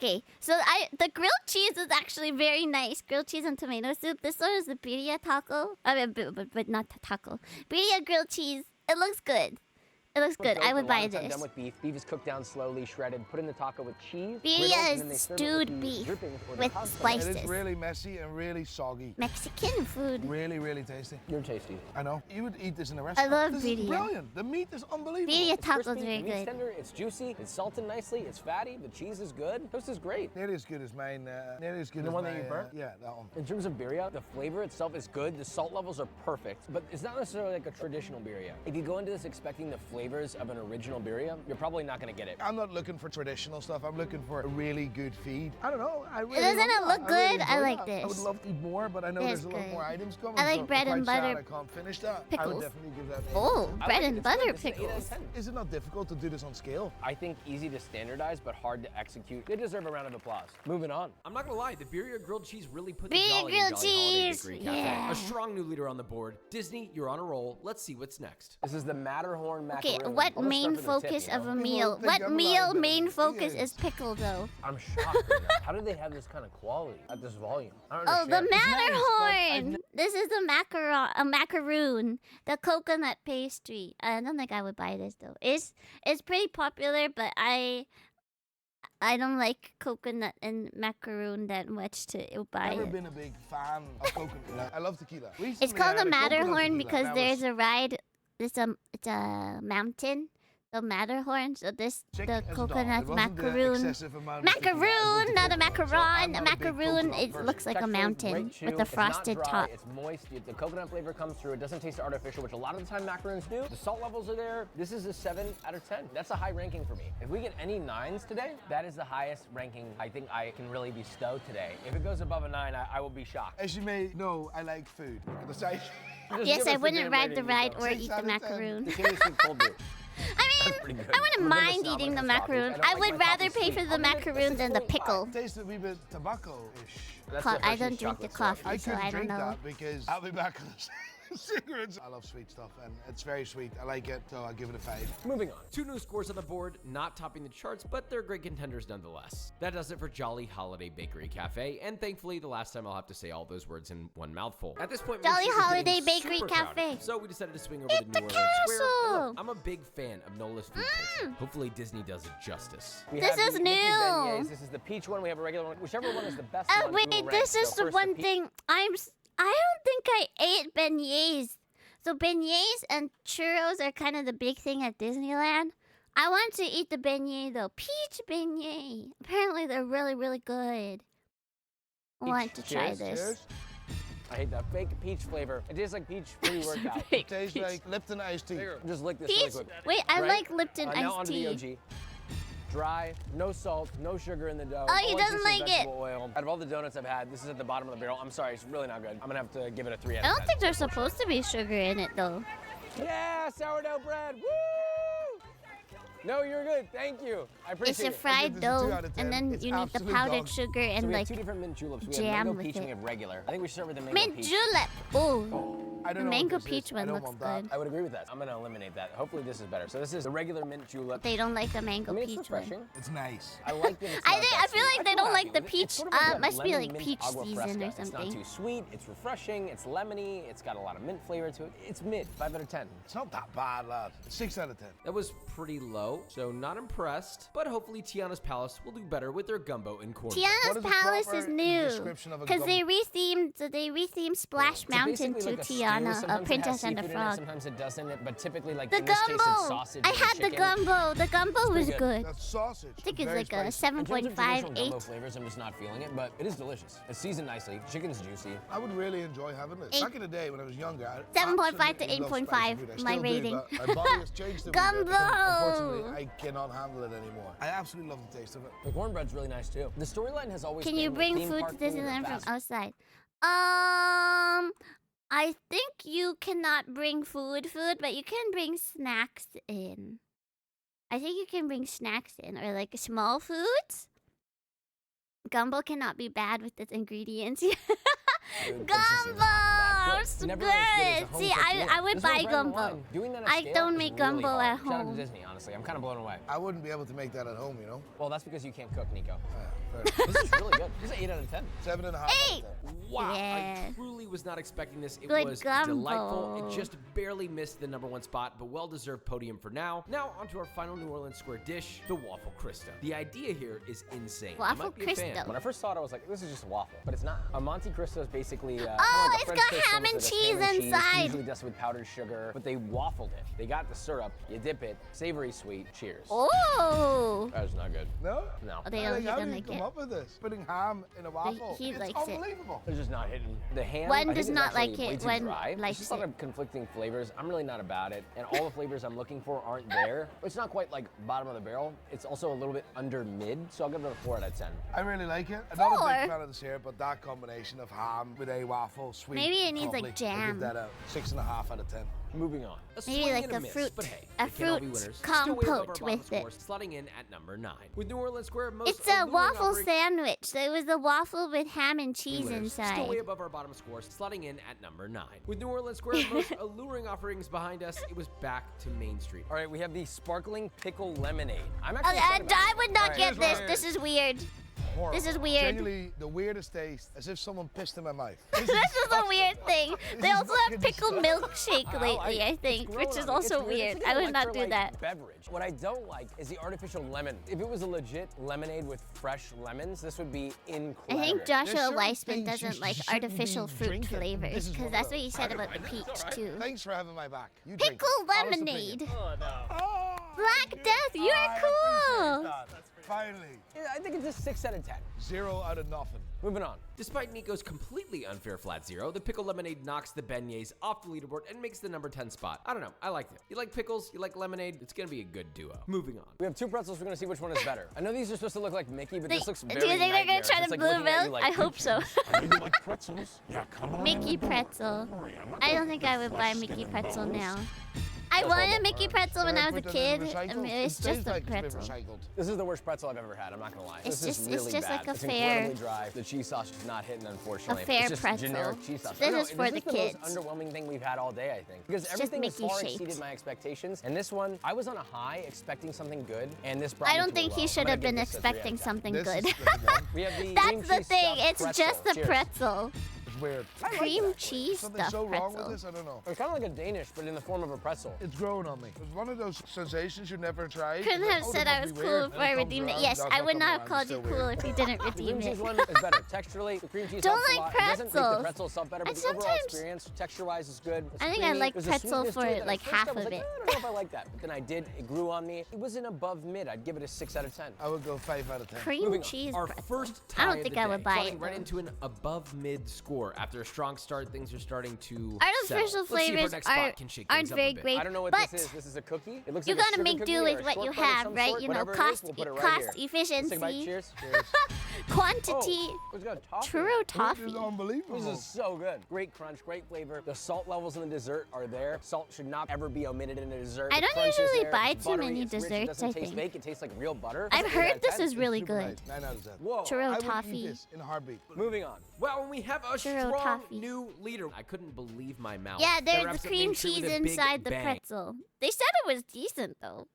Okay, so the grilled cheese is actually very nice. Grilled cheese and tomato soup. This one is the birria taco. I mean, but not taco. Birria grilled cheese. It looks good. It looks good. I would buy this. Done with beef. Beef is cooked down slowly, shredded, put in the taco with cheese. Birria is stewed beef with spices. It is really messy and really soggy. Mexican food. Really, really tasty. You're tasty. I know. You would eat this in a restaurant. love this birria. Is brilliant. The meat is unbelievable. Birria It's taco's crispy, very the meat's good. tender, it's juicy, it's salted nicely, it's fatty, the cheese is good. Toast is great. Nearly as good as mine. Nearly as good The as one my, that you burnt? yeah, that one. In terms of birria, the flavor itself is good. The salt levels are perfect, but it's not necessarily like a traditional birria. If you go into this expecting the flavors of an original birria, you're probably not going to get it. I'm not looking for traditional stuff. I'm looking for a really good feed. I don't know. I really Doesn't love it that. look I really good? I enjoy like that. this. I would love to eat more, but I know This there's a lot good. more items coming. I like so bread I'm and quite sad butter I can't finish that. I pickles. would definitely give that. Oh, I bread like it. and It's butter good. It's an 8 out of pickles. 10. Is it not difficult to do this on scale? I think easy to standardize, but hard to execute. They deserve a round of applause. Moving on. I'm not gonna lie, the birria grilled cheese really put Birria the Jolly grilled in Jolly Holiday cheese, Bakery Cafe. yeah. A strong new leader on the board. Disney, you're on a roll. Let's see what's next. This is the Matterhorn Okay, macaroon. what I'll just main start from the tip, focus you of know? a People meal? think What I'm meal lying, main but focus yes. is pickle though? I'm shocked right now. How did they have this kind of quality at this volume? I don't Oh, the understand. Matterhorn! This is a macaroon, the coconut pastry. I don't think I would buy this though. It's pretty popular, but I don't like coconut and macaroon that much to buy Never it. been a big fan of coconut. I love tequila. It's called a Matterhorn because there's a ride. It's a mountain, the Matterhorn. So the coconut macaroon. Macaroon, not a macaron. A macaroon, it looks like a mountain with a frosted it's not dry, top. It's moist. The coconut flavor comes through. It doesn't taste artificial, which a lot of the time macaroons do. The salt levels are there. This is a 7 out of 10. That's a high ranking for me. If we get any 9s today, that is the highest ranking I think I can really bestow today. If it goes above a 9, I will be shocked. As you may know, I like food. Just Yes, give I us the wouldn't damn ride the rating, ride Nico. or 6 eat out the of 10. macaroon. Continuously cold brew. I pretty mean, good. I wouldn't We're gonna mind stop eating with the this topic. macaroon. I don't I like would my rather coffee pay sweet. for the I'll give it a macaroon than the 6.5. pickle. Tastes a wee bit tobacco-ish. That's Co- the I Hershey's don't drink the chocolate syrup. coffee. I So couldn't I don't drink know. that because I'll be back on the cigarettes. I love sweet stuff and it's very sweet. I like it, so I'll give it a 5. Moving on. 2 new scores on the board, not topping the charts, but they're great contenders nonetheless. That does it for Jolly Holiday Bakery Cafe, and thankfully the last time I'll have to say all those words in one mouthful. At this point, Main Jolly Street was Holiday getting Bakery super Cafe. crowded, so we decided to swing over It's to New the Orleans Square. And castle. look, I'm a big fan of Nola's food culture. Hopefully Disney does it justice. We This have is the Mickey new. beignets. This is the peach one. We have a regular one. Whichever one is the best Oh one. wait, we will this rank. is So the first, one peach- thing I don't think I ate beignets. So beignets and churros are kind of the big thing at Disneyland. I want to eat the beignet though. Peach beignet. Apparently they're really, really good. I want to try Cheers. this. Cheers. I hate that fake peach flavor. It tastes like peach pre-workout. It tastes like Lipton iced tea. Just lick this Peach. really quick. Wait, I Right? like Lipton Now iced onto tea. the OG. Dry, no salt, no sugar in the dough. Oh, he All doesn't it's just like is it. vegetable oil. Out of all the donuts I've had, this is at the bottom of the barrel. I'm sorry, it's really not good. I'm gonna have to give it a 3 out I of 10. don't think there's supposed to be sugar in it though. Yeah, sourdough bread. Woo! No, you're good. Thank you. I appreciate It's a it. fried this a 2 dough, out of 10. and then It's you need the absolute powdered dog. sugar So and we like have 2 different mint juleps. We jam have mango with peach and we it. have regular. I think we should start with the mango mint peach. julep. Oh, I the don't know mango what this peach is. I one don't looks want that. good. I would agree with that. I'm gonna eliminate that. Hopefully this is better. So this is the regular mint julep. They don't like the mango I mean, it's peach one. refreshing. It's nice. I like that it's I not think that I feel sweet. like they I'm don't happy like the with it. peach. It's sort of like that Must be lemon like mint peach agua season fresca. or It's not something. too sweet. It's refreshing. It's lemony. It's got a lot of mint flavor to it. It's mid. 5 out of 10. It's not that bad, lad. 6 out of 10. That was pretty low, so not impressed. But hopefully Tiana's Palace will do better with their gumbo and cornbread. What Tiana's is the Palace proper is new description of a because they gumbo? rethemed Splash Mountain Basically to like a stew. Tiana, Sometimes it has Princess and the seafood in it, Frog. sometimes it doesn't. But typically, like The in this case, it's gumbo. sausage. I and had the chicken. gumbo. The gumbo was pretty good. good. That's sausage. I think it's Very like a spicy. In terms of traditional 7.5, gumbo 8. flavors, I'm just not feeling it, but it is delicious. It's seasoned nicely. Chicken's juicy. I would really enjoy having this. Eight. Back in the day when I was younger, I 7.5 to absolutely loved 8.5, spicy food. I my still do, rating. but my body has changed a wee bit. Gumbo! Unfortunately, I cannot handle it anymore. I absolutely love the taste of it. The cornbread's really nice too. The storyline has always Can been you the bring theme food park to theme Disneyland from fast- outside? I think you cannot bring food, but you can bring snacks in. I think you can bring snacks in, or like small foods. Gumbo cannot be bad with its ingredients. Dude, it's just Gumbo! not that good. It's Never as good as a good. home See, cooked I meal. would There's no buy bread and gumbo. wine. Doing that at I scale don't is make really gumbo hard. at Shout out home. to Disney, honestly. I'm kind of blown away. I wouldn't be able to make that at home, you know? Well, that's because you can't cook, Nico. Fair enough. This is really good. This is an 8 out of 10. 7.5 out of 8. 10. Wow, Yeah. I truly was not expecting this. It Good was gumbo. delightful. It just barely missed the #1 spot, but well-deserved podium for now. Now, onto our final New Orleans Square dish, the Waffle Cristo. The idea here is insane. You Waffle might be a fan. Cristo. When I first saw it, I was like, this is just a waffle. But it's not. A Monte Cristo is basically Oh, kinda like a it's French got toast ham sandwich and with cheese ham and cheese, inside. usually dusted with powdered sugar. But they waffled it. They got the syrup, you dip it, savory sweet, cheers. Oh. That was not good. No? No. They How don't, he did don't you like come it. up with this? Putting ham in a waffle. he it's likes it. unbelievable. It's just not hitting. The ham, One I think does is not like actually way it, too one dry. likes There's just a lot it. of conflicting flavors. I'm really not about it. And all the flavors I'm looking for aren't there. It's not quite like bottom of the barrel. It's also a little bit under mid, so I'll give it a 4 out of 10. I really like it. I'm not a 4. big fan of the syrup, but that combination of ham with a waffle, sweet. Maybe it needs, like, lovely. I jam. give that a 6.5 out of 10. Moving on. Maybe swing like and a miss, fruit- but hey, a they can't all be fruit winners. Still way above our compote bottom with score, it. slotting in at #9. With New Orleans Square, most It's a alluring waffle offering- sandwich. So it was a waffle with ham and cheese winners. Still inside. way above our bottom score, slotting in at #9. With New Orleans Square, most alluring offerings behind us, it was back to Main Street. All right, we have the sparkling pickle lemonade. I'm Oh, actually excited about I it. would not All right, get here's this. what- This is weird. Horrible. This is weird. Genuinely the weirdest taste, as if someone pissed in my mouth. This is a weird thing. They is also have fucking pickle milkshake I lately, like it. I It's think, growing which is on me. It's also weird. weird. It's I like would not do electrolyte that. Beverage. What I don't like is the artificial lemon. If it was a legit lemonade with fresh lemons, this would be I incredible. think There's Joshua certain Weissman things you doesn't like shouldn't be artificial fruit drinking. flavors, This is because one that's of what he those. said about the peach too. Thanks for having my back. You drink Pickle it. Honest lemonade. opinion. Oh, Black Death, you're I cool. appreciate that. Finally. Yeah, I think it's a 6 out of 10. 0 out of nothing. Moving on. Despite Nico's completely unfair flat zero, the pickle lemonade knocks the beignets off the leaderboard and makes the #10 spot. I don't know, I liked it. You like pickles, you like lemonade, it's gonna be a good duo. Moving on. We have 2 pretzels. We're going to see which one is better. I know these are supposed to look like Mickey, but this looks Do very you think they're gonna nightmarish. try It's the like blue looking at you milk? like, I hope so. You like pretzels? Yeah, come on. Mickey pretzel. I don't think I would buy Mickey pretzel now. I wanted a Mickey pretzel when I was a kid. I mean, it's just a pretzel. This is the worst pretzel I've ever had. I'm not gonna lie. It's This just- is it's really just bad. like a it's fair- incredibly dry. The cheese sauce is not hitting, unfortunately. A fair it's just pretzel. generic cheese sauce. This No, is for the This is kids. the most underwhelming thing we've had all day, I think, because It's just everything has Mickey far shaped. exceeded my expectations. And this one, I was on a high, expecting something good, and this brought I me don't to a think low. he I'm should gonna have give been this a 3 out of expecting 10. something This good. is the one. We have the cream That's the cheese thing. stuffed It's pretzel. just a Cheers. pretzel. weird. Cream cheese Something stuffed so wrong pretzel. with this, I don't know. It's kind of like a Danish, but in the form of a pretzel. It's growing on me. It's one of those sensations you never tried. Couldn't You're like, have "Oh, said that I must was be cool weird." before And I it comes redeemed it. around, Yes, no, it's I not would coming not have around, called it's you still cool weird. if you didn't The redeem cream cheese it. one is better. Texturally, the cream cheese Don't helps like a lot. It doesn't make pretzel. the pretzel itself better, but And the overall sometimes- experience, texture-wise, is good. It's I think I creamy. like There's a pretzel sweetness for, to it that like, at first half I was of like, it. I don't know if I like that. But then I did. It grew on me. It was an above mid. I'd give it a 6 out of 10. I would go 5 out of 10. Cream Moving on. cheese Our pretzel. first I tie don't of think the I day, would buy plotting it. right though. into an above mid score. After a strong start, things are starting to Artificial settle. Let's see if our flavors next spot aren't can shake aren't things up a very bit. great. I don't know what but this is. This is a cookie. It looks you like a gotta sugar make cookie do or with a what you shortbread of have, some right? sort. You know, Whatever it is, cost we'll put it right cost here. Let's take a efficiency, bite. Cheers. quantity, Oh, it's got toffee. true This toffee. is unbelievable. This is so good. Great crunch, great flavor. The salt levels in the dessert are there. Salt should not ever be omitted in a dessert. I The don't crunch is usually there. buy It's too buttery, many it's rich, desserts, It doesn't I taste think. fake. It tastes like real butter. I've It's an 8 out heard of this 10. is really Super good. nice. 9 out of 10. Whoa. Churro I would toffee. eat this in a heartbeat. Moving on. Well, and we have a Churro strong toffee. new leader. I couldn't believe my mouth. Yeah, That there's wraps the up Main cream Street cheese with a big inside the bang. pretzel. They said it was decent though.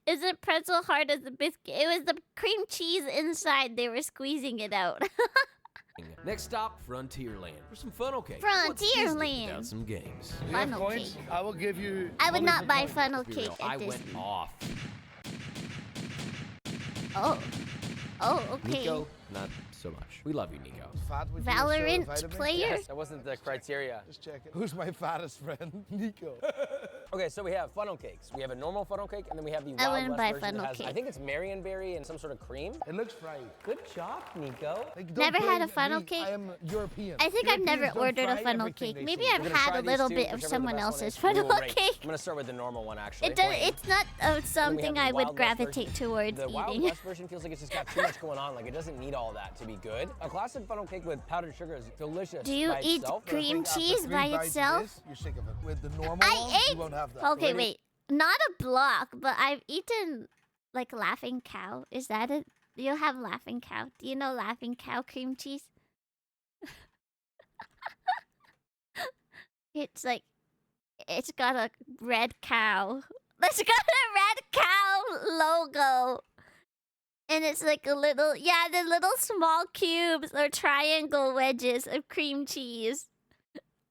Isn't pretzel hard as a biscuit? It was the cream cheese inside. They were squeezing it out. Next stop, Frontierland. For some funnel cake. What's Disney Frontierland. without some games? You have Funnel coins? cake. I will give you. I would money not for buy coins. funnel Let's be cake real, at I Disney. went off. Oh. Oh, okay. Nico, not so much. We love you, Nico. Fat with you, Valorant so vitamin? player? Yes, that wasn't the criteria. Just checking. Who's my fattest friend? Nico. Okay, so we have funnel cakes. We have a normal funnel cake, and then we have the I Wild wouldn't West buy version that funnel has, I cake. think it's Marionberry and some sort of cream. It looks fried. Good job, Nico. Like, don't Never had blame a funnel me. cake. I am European. I think I've never Europeans don't ordered a fry funnel everything cake. they Maybe see. I've We're gonna had try a these little two, bit of whichever the someone best one else's is, we will funnel rate. cake. I'm gonna start with the normal one, actually. It does. Plain. It's not something the I would Wild West gravitate version. towards The Wild eating. West version feels like it's just got too much going on. Like it doesn't need all that to be good. A classic funnel cake with powdered sugar is delicious. Do you by eat itself, but I cream think after cheese Three by bites of itself? this, you're sick of it. With the normal one, I you won't have that. ate. Okay, Ready? wait. Not a block, but I've eaten like Laughing Cow. Is that it? Do you have Laughing Cow? Do you know Laughing Cow cream cheese? It's like, it's got a red cow. It's got a red cow logo. And it's like a little, yeah, the little small cubes or triangle wedges of cream cheese.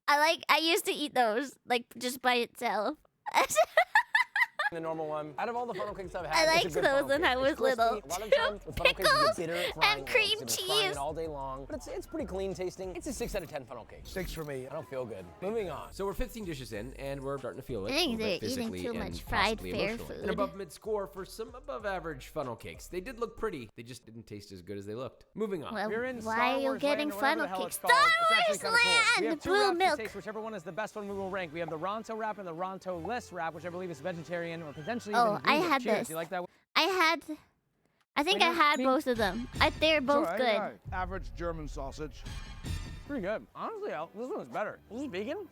I used to eat those, like, just by itself. The normal one. Out of all the funnel cakes I've I had, it's a liked good those funnel when cake. I was It's crispy. little. A lot of times with funnel cakes, you Pickles get bitter and frying cream yolks. You've been frying cheese. it all day long, but it's pretty clean tasting. It's a 6 out of 10 funnel cake. 6 for me. I don't feel good. Moving on. So we're 15 dishes in, and we're starting to feel it. I think a little bit they're eating physically too and much fried possibly fair emotionally. An food. above mid score for some above average funnel cakes. They did look pretty. They just didn't taste as good as they looked. Moving on. Well, We're in why Star are you Wars getting land, or whatever funnel the hell cake? it's Star called. It's actually Wars kinda cool. We land! have two Blue wraps to milk. taste. Whichever one is the best one, we will rank. We have the Ronto wrap and the Ronto-less wrap, which I believe is vegetarian or potentially Oh, even I vegan. had Cheers. this. You like that? I think I had both of them. They're both It's all good. right, all right. Average German sausage. Pretty good. Honestly, this one's better. This is vegan?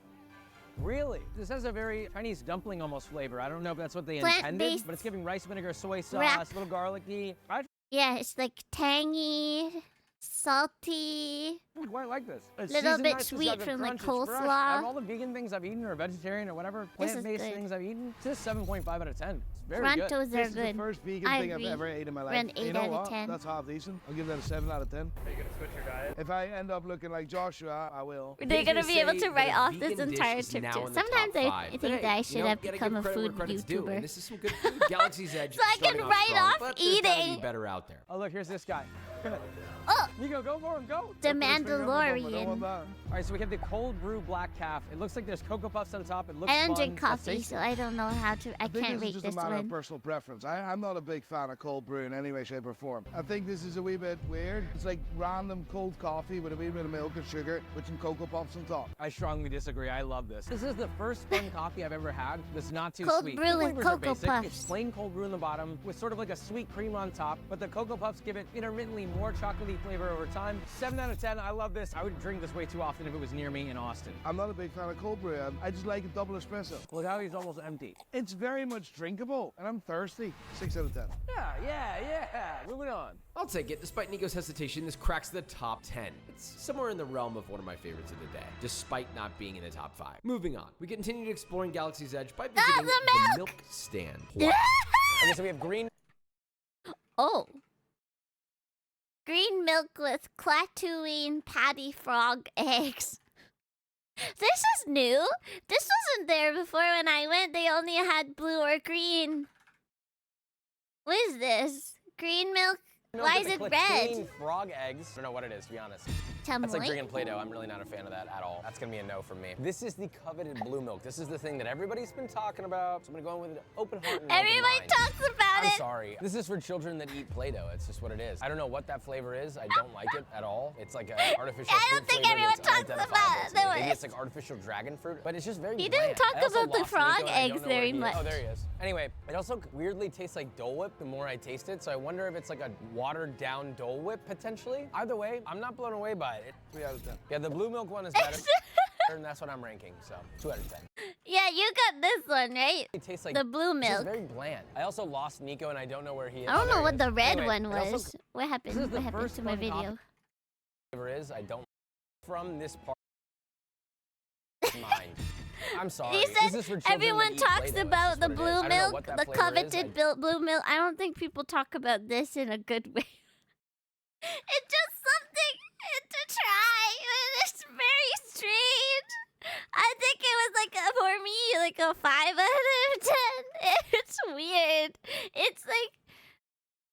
Really? This has a very Chinese dumpling almost flavor. I don't know if that's what they intended, Plant-based but it's giving rice vinegar, soy sauce, wrap. a little garlicky. I Yeah, it's like tangy, salty. quite like this. It's Little seasoned bit nice, it's sweet got the from, like, crunch, it's fresh. coleslaw. Out of all the vegan things I've eaten or vegetarian or whatever This is plant-based good. things I've eaten, it's a 7.5 out of 10. It's very good. Frontos This are is the good. first vegan I thing agree. I've ever ate in my life. We're an 8 you know out of what? 10. That's half decent. I'll give that a 7 out of 10. Are you going to switch your diet? If I end up looking like Joshua, I will. They're gonna be able to Say write that a off this vegan dish entire is trip now too. in the Sometimes top I five. think But hey, that I should have gotta become give a credit where food credit's due, YouTuber. and this is some good food. Galaxy's Edge. So I can starting off write strong, off but there's gotta eating. be better out there. Oh, look, here's this guy. Oh, Nico, go for him, go. the I don't want Mandalorian. that. All right, so we have the cold brew black calf. It looks like there's Cocoa Puffs on top. It looks I don't fun. drink Let's coffee, taste so it. I don't know how to. I I think can't this rate is just this a matter one. of personal preference. I'm not a big fan of cold brew in any way, shape, or form. I think this is a wee bit weird. It's like random cold coffee with a wee bit of milk and sugar with some Cocoa Puffs on top. I strongly disagree. I love this. This is the first fun coffee I've ever had that's not too Cold sweet. brew The and flavors are Cocoa basic. Puffs. It's plain cold brew in the bottom with sort of like a sweet cream on top, but the Cocoa Puffs give it intermittently more chocolatey flavor over time. 7 out of 10. I love this. I would drink this way too often if it was near me in Austin. I'm not a big fan of cold brew. I just like a double espresso. Look how he's almost empty. It's very much drinkable, and I'm thirsty. 6 out of 10. Yeah. Moving on. I'll take it. Despite Nico's hesitation, this cracks the top 10. It's somewhere in the realm of one of my favorites of the day, despite not being in the top 5. Moving on. We continue exploring Galaxy's Edge by visiting the the milk stand. Okay, so we have green. Oh, green milk with Clatuine patty frog eggs. This is new. This wasn't there before when I went. They only had blue or green. What is this? Green milk? Why is it red? Frog eggs. I don't know what it is, to be honest. Tell That's like me. green Play-Doh. I'm really not a fan of that at all. That's gonna be a no from me. This is the coveted blue milk. This is the thing that everybody's been talking about. So I'm gonna go in with an open heart and an open Everybody mind. talks about I'm it. sorry. This is for children that eat Play-Doh. It's just what it is. I don't know what that flavor is. I don't like it at all. It's like an artificial I fruit don't think flavor everyone that's talks about unidentifiable it. to me. No, Maybe it's- it's like artificial dragon fruit, but it's just very He bland. didn't talk I also about the lost frog Nico and I don't eggs know where very he is. much. Oh, there he is. Anyway, it also weirdly tastes like Dole Whip the more I taste it, so I wonder if it's like a watered down Dole Whip potentially. Either way, I'm not blown away by it. 3 out of 10. Yeah, the blue milk one is better. And that's what I'm ranking, so 2 out of 10. Yeah, you got this one, right? It tastes like The blue it's just milk. very bland. I also lost Nico and I don't know where he is. I don't Oh, there know he what is. the red Anyway, one it also was. What happened? This is the What happened first to my fun video? topic flavor is I don't from this part of mine. I'm sorry. He This said is for children everyone that eat talks Play-Doh. about the That's just what it is. blue I don't know milk, what that the flavor is. coveted blue milk. I don't think people talk about this in a good way. It's just something to try, and it's very strange. I think it was like for me like a 5 out of 10. It's weird. It's like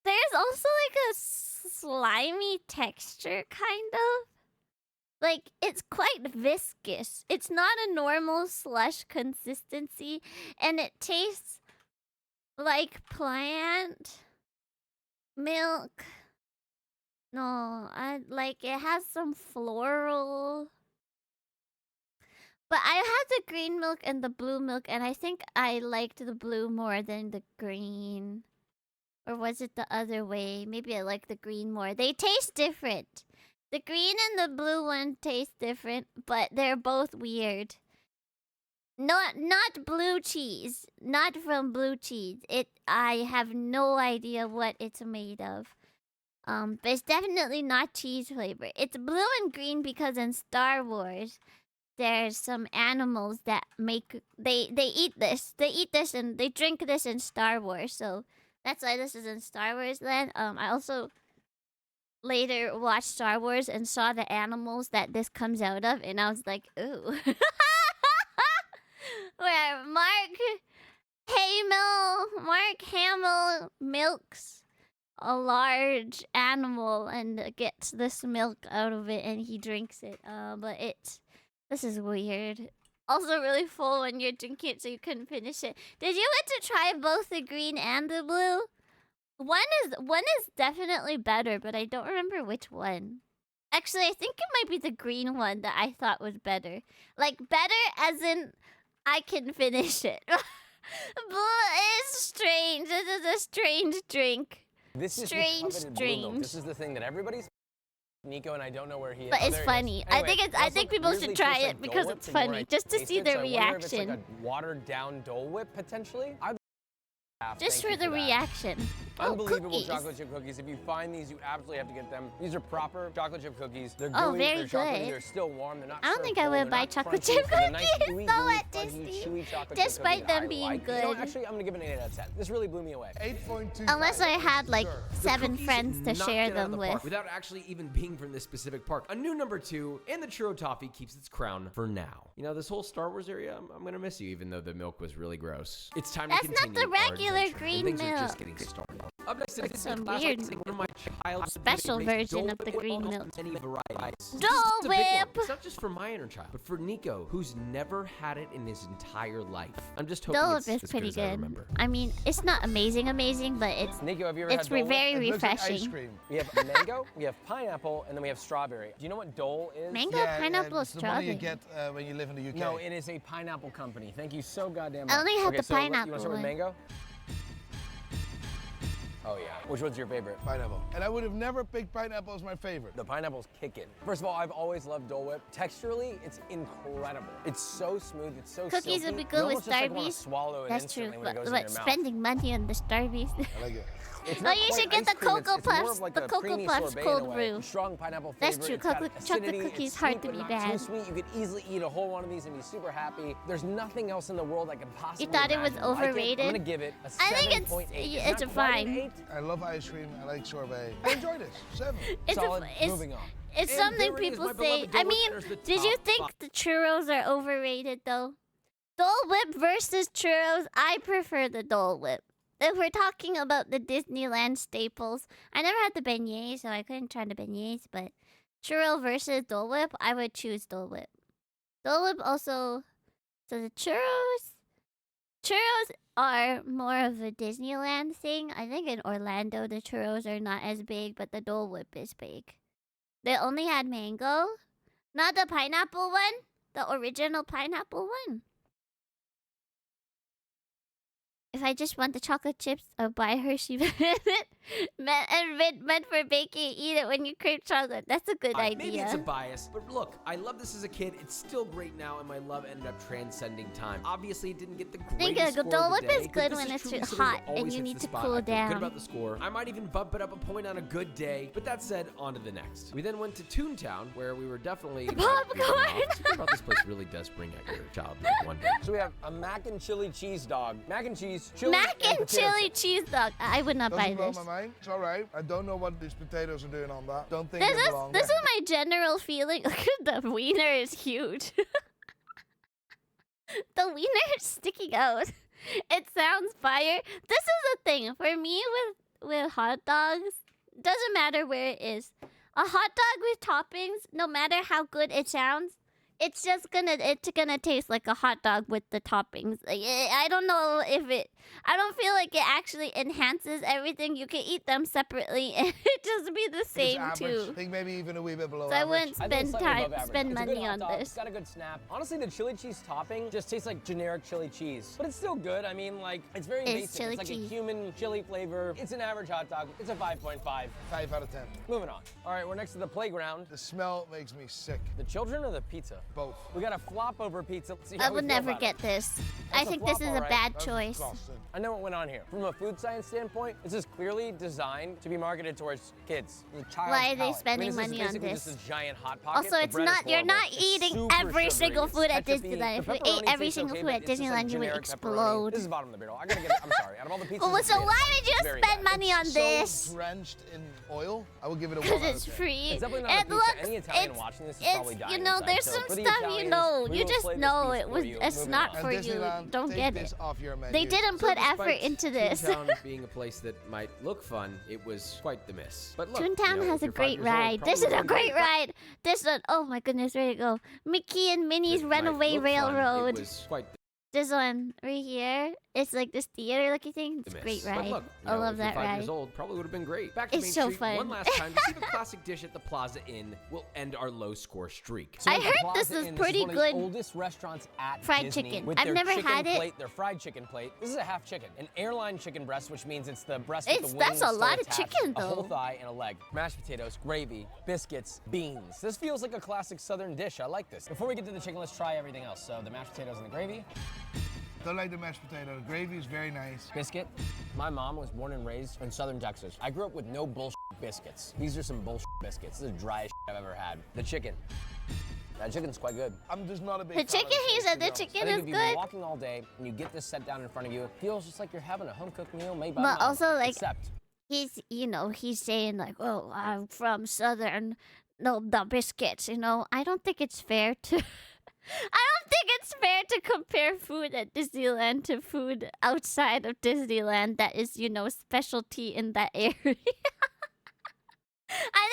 there's also like a slimy texture, kind of. Like, it's quite viscous. It's not a normal slush consistency, and it tastes like plant milk. No, like it has some floral. But I had the green milk and the blue milk, and I think I liked the blue more than the green. Or was it the other way? Maybe I like the green more. They taste different. The green and the blue one taste different, but they're both weird. Not blue cheese. Not from blue cheese. I have no idea what it's made of. But it's definitely not cheese flavor. It's blue and green because in Star Wars there's some animals that make they eat this. They eat this and they drink this in Star Wars. So that's why this is in Star Wars land. I also later watched Star Wars and saw the animals that this comes out of, and I was like, ooh. Where Mark Hamill milks a large animal and gets this milk out of it, and he drinks it. But this is weird. Also really full when you're drinking it, so you couldn't finish it. Did you get to try both the green and the blue? One is definitely better, but I don't remember which one. Actually, I think it might be the green one that I thought was better. Like, better as in I can finish it. Blue is strange. This is a strange drink. This is Strange, the coveted blue milk. strange. This is the thing that everybody's Nico and I don't know where he is. But Oh, it's there he is. funny. Anyway, I think people weirdly should try tastes it like because Dole Whip it's the more I funny, just to taste see it, the so I wonder if it's reaction. like a watered down Dole Whip potentially. Just Thank for you the that. reaction. Oh, Unbelievable cookies. chocolate chip cookies. If you find these, you absolutely have to get them. These are proper chocolate chip cookies. They're Oh, gooey, very they're chocolatey, good. they're still warm, they're not I don't served think I cold, would they're buy not chocolate crunchy, chip they're the nice, cookies, gooey, though, gooey, at fudgy, Disney. chewy chocolate chip Despite cookies them I being like. You know what, good. actually, I'm gonna give it an 8 out of 10. This really blew me away. 8.2. Unless I had like The 7 cookies friends to knocked share it out of them the park with. without actually even being from this specific park. A new number 2, and the churro toffee keeps its crown for now. You know, this whole Star Wars area, I'm gonna miss you, even though the milk was really gross. It's time That's to not continue the our regular adventure, green and things are just milk. getting started. Up next is some one weird of my childhood special favorites, version Dole of the Whip, green almost milk. many varieties. Dole This is the big one. Whip! It's not just for my inner child, but for Nico, who's never had it in his entire life. I'm just hoping Dole it's Whip is as pretty good as I good. remember. I mean, it's not amazing, but it's Nico, have you ever had Dole Whip? very It looks like ice refreshing. cream. We have mango, we have pineapple, and then we have strawberry. Do you know what Dole is? Mango, Yeah, pineapple, it's the money you strawberry. get when you live in the UK. No, it is a pineapple company. Thank you so goddamn much. I only had okay, the so You pineapple want to start with one. mango? Oh yeah. Which one's your favorite? Pineapple. And I would have never picked pineapple as my favorite. The pineapple's kicking. First of all, I've always loved Dole Whip. Texturally, it's incredible. It's so smooth. It's so Cookies silky. would be You good with almost just, like, wanna Starbies. swallow it That's true. instantly when it goes But in your mouth. spending money on the Starbies. I like it. It's Oh, not you quite should get ice the cream, Cocoa it's more Puffs, of like the a Cocoa creamy Puffs sorbet in cold a way. brew. Strong pineapple flavor. That's true. It's got Chocolate acidity, cookies it's hard sweet, to but be not bad. Too sweet. You could easily eat a whole one of these and be super happy. There's nothing else in the world I can possibly thought it was imagine like it. overrated? I'm gonna give it a 7.8. I think it's not a quite fine. an 8. I love ice cream. I like sorbet. I enjoy this. 7. It's Solid. it's Moving on. it's And something there it is, people my say. beloved I Dole Whip mean, enters the did you top think five. the churros are overrated though? Dole Whip versus churros, I prefer the Dole Whip. If we're talking about the Disneyland staples, I never had the beignets, so I couldn't try the beignets, but churro versus Dole Whip, I would choose Dole Whip. Dole Whip also, so the churros are more of a Disneyland thing. I think in Orlando the churros are not as big, but the Dole Whip is big. They only had mango, not the pineapple one, the original pineapple one. If I just want the chocolate chips, I'll buy Hershey meant for baking. Eat it when you crave chocolate. That's a good idea. Maybe it's a bias, but look, I love this as a kid. It's still great now, and my love ended up transcending time. Obviously, it didn't get the think greatest a score Dole of the Whip day, is but good this when is it's truly too something that hot and always you hits need the to spot. cool I feel down. good about the score. I might even bump it up a point on a good day, but that said, on to the next. We then went to Toontown, where we were definitely popcorn. Something about this place really does bring out your childhood wonder. So we have a mac and chili cheese dog. Mac and cheese, chili, Mac and potato chili chips. cheese dog. I would not buy Doesn't blow this. my mind. It's all right. I don't know what these potatoes are doing on that. Don't think This they is belong this there. is my general feeling. Look at the wiener is huge. The wiener is sticking out. It sounds fire. This is the thing for me with hot dogs. Doesn't matter where it is. A hot dog with toppings, no matter how good it sounds, it's gonna taste like a hot dog with the toppings. Like, I don't know if it. I don't feel like it actually enhances everything. You can eat them separately and it just be the It's same average. too. I think maybe even a wee bit below So I average. wouldn't I think spend slightly above time, average. spend It's a good money hot on dog. this. It's got a good snap. Honestly, the chili cheese topping just tastes like generic chili cheese, but it's still good. I mean, like, it's very It's basic. chili It's like cheese. a human chili flavor. It's an average hot dog. It's a 5.5. 5 out of 10. Moving on. All right, we're next to the playground. The smell makes me sick. The children or the pizza? Both. We got a flop over pizza. Let's see I how we would feel never about get it. this. That's I a think this flop, is a alright. bad That's choice. disgusting. I know what went on here. From a food science standpoint, this is clearly designed to be marketed towards kids. The child's Why are they palate. spending I mean, money on basically this? just a giant hot pocket. Also, The it's bread is not. You're horrible. not It's eating super every sugary. single It's food at ketchup-y. Disneyland. If The you ate pepperoni every tastes single okay, food but at it's just like Disneyland, you would generic pepperoni. explode. This is bottom of the barrel. I gotta get it. I'm sorry. Out of all the pizzas, Oh, this so is why would you very spend bad. money on So this? drenched in oil, I would give it a 1 Because out of it's 10. free. It's definitely not a It pizza. looks. Any Italian It's. watching this is probably It's. dying You know, inside. there's So some for the stuff you Italians, know. we You will just play this know piece it for was. you. It's Moving not on. And for you. Disneyland, Don't take get this it. off your menu. They didn't So put effort despite into this. Toontown being a place that might look fun, it was quite the miss. But look, Toontown you know, has if a you're 5 great years old, ride. This is probably a great wouldn't ride. This one, oh my goodness, ready to go. Mickey and Minnie's it might Runaway look fun, Railroad. It was quite the This one right here. It's like this theater looking thing. It's a miss. great But ride. look, you I know, love if you're that 5 ride. years old, probably would have been great. Back to It's Main so Street fun. one last time to see the classic dish at the Plaza Inn will end our low score streak. So I at the heard Plaza this is Inn, pretty one of good the oldest restaurants at fried Disney chicken. with I've their never chicken had it. plate, their fried chicken plate. This is a half chicken, an airline chicken breast, which means it's the breast It's- with the that's wings a still lot of attached, chicken, a whole though. thigh and a leg, mashed potatoes, gravy, biscuits, beans. This feels like a classic Southern dish. I like this. Before we get to the chicken, let's try everything else. So the mashed potatoes and the gravy, Don't like the mashed potato. The gravy is very nice. biscuit. My mom was born and raised in Southern Texas. I grew up with no bullshit biscuits. These are some bullshit biscuits. This is the driest I've ever had. The chicken. That chicken's quite good. I'm just not a big The fan of chicken, he taste, said to be the honest. chicken I think is if you've been good. walking all day and you get this set down in front of you, it feels just like you're having a home-cooked meal made by But mom. also, like, Except He's, he's saying like, oh, I'm from Southern, no, the biscuits, I don't think it's fair to, I don't think it's fair to compare food at Disneyland to food outside of Disneyland that is, specialty in that area. I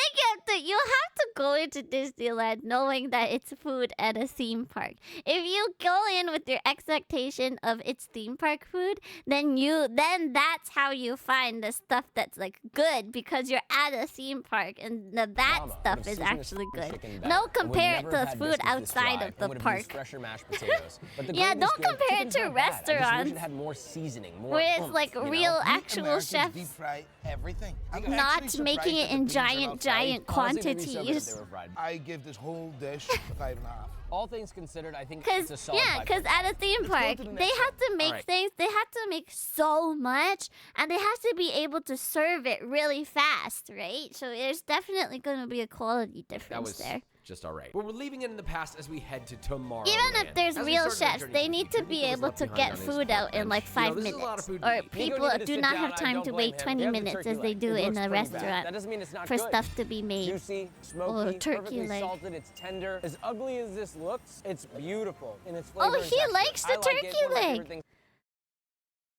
think you have to go into Disneyland knowing that it's food at a theme park. If you go in with your expectation of it's theme park food, then that's how you find the stuff that's like good because you're at a theme park and that Mama stuff would've is seasoned this actually chicken good. better No, and would compare it never to have had food biscuits this outside dry of and the would've park. used fresher mashed potatoes. But the Yeah, gravy's don't good. compare it Chicken's to not bad. I just wish it restaurants. had more seasoning, more Where it's oomph, like real We actual Americans chefs deep fry everything. I'm not actually making surprised it that the in beans giant Honestly, they'd be so good if quantities. they were fried. I give this whole dish a 5.5. All things considered, I think Cause it's a solid yeah, 5.5. cause at a theme go park to the they next have to make Alright. things. They have to make so much, and they have to be able to serve it really fast, right? So there's definitely going to be a quality That difference was there. just all right. But we're leaving it in the past as we head to tomorrow. Even if there's As we real start our chefs, journey they to the need future, to be Nico was able left to behind get on his food park out in bench. like You know, 5 this is a lot minutes, of food to or eat. Nico people needed to do sit not down, have I time don't to blame wait him. 20 You have the minutes turkey as they leg. do It in looks a pretty bad. restaurant That doesn't mean it's not for good. stuff to be made. Juicy, Oh, smoky, turkey perfectly leg. salted, it's tender. As ugly as this looks, it's beautiful in its flavor Oh, and he texture. likes the I like it. turkey One of my favorite leg. things.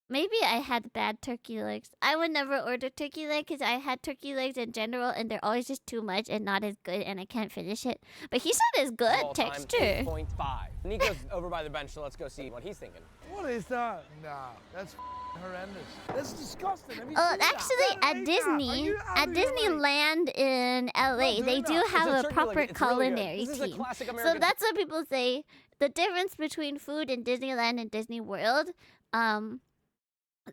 Maybe I had bad turkey legs. I would never order turkey leg because I had turkey legs in general, and they're always just too much and not as good, and I can't finish it. But he said it's good All time, texture. 8.5. Nico's over by the bench, so let's go see what he's thinking. What is that? Nah, that's horrendous. That's disgusting. Have you Oh, seen that? actually, I at don't eat that. Are Disney, you at out of your mind? Disneyland in LA, doing they that. do It's have a a turkey proper leg. It's really good. culinary This is a team. classic So American- that's what people say. The difference between food in Disneyland and Disney World,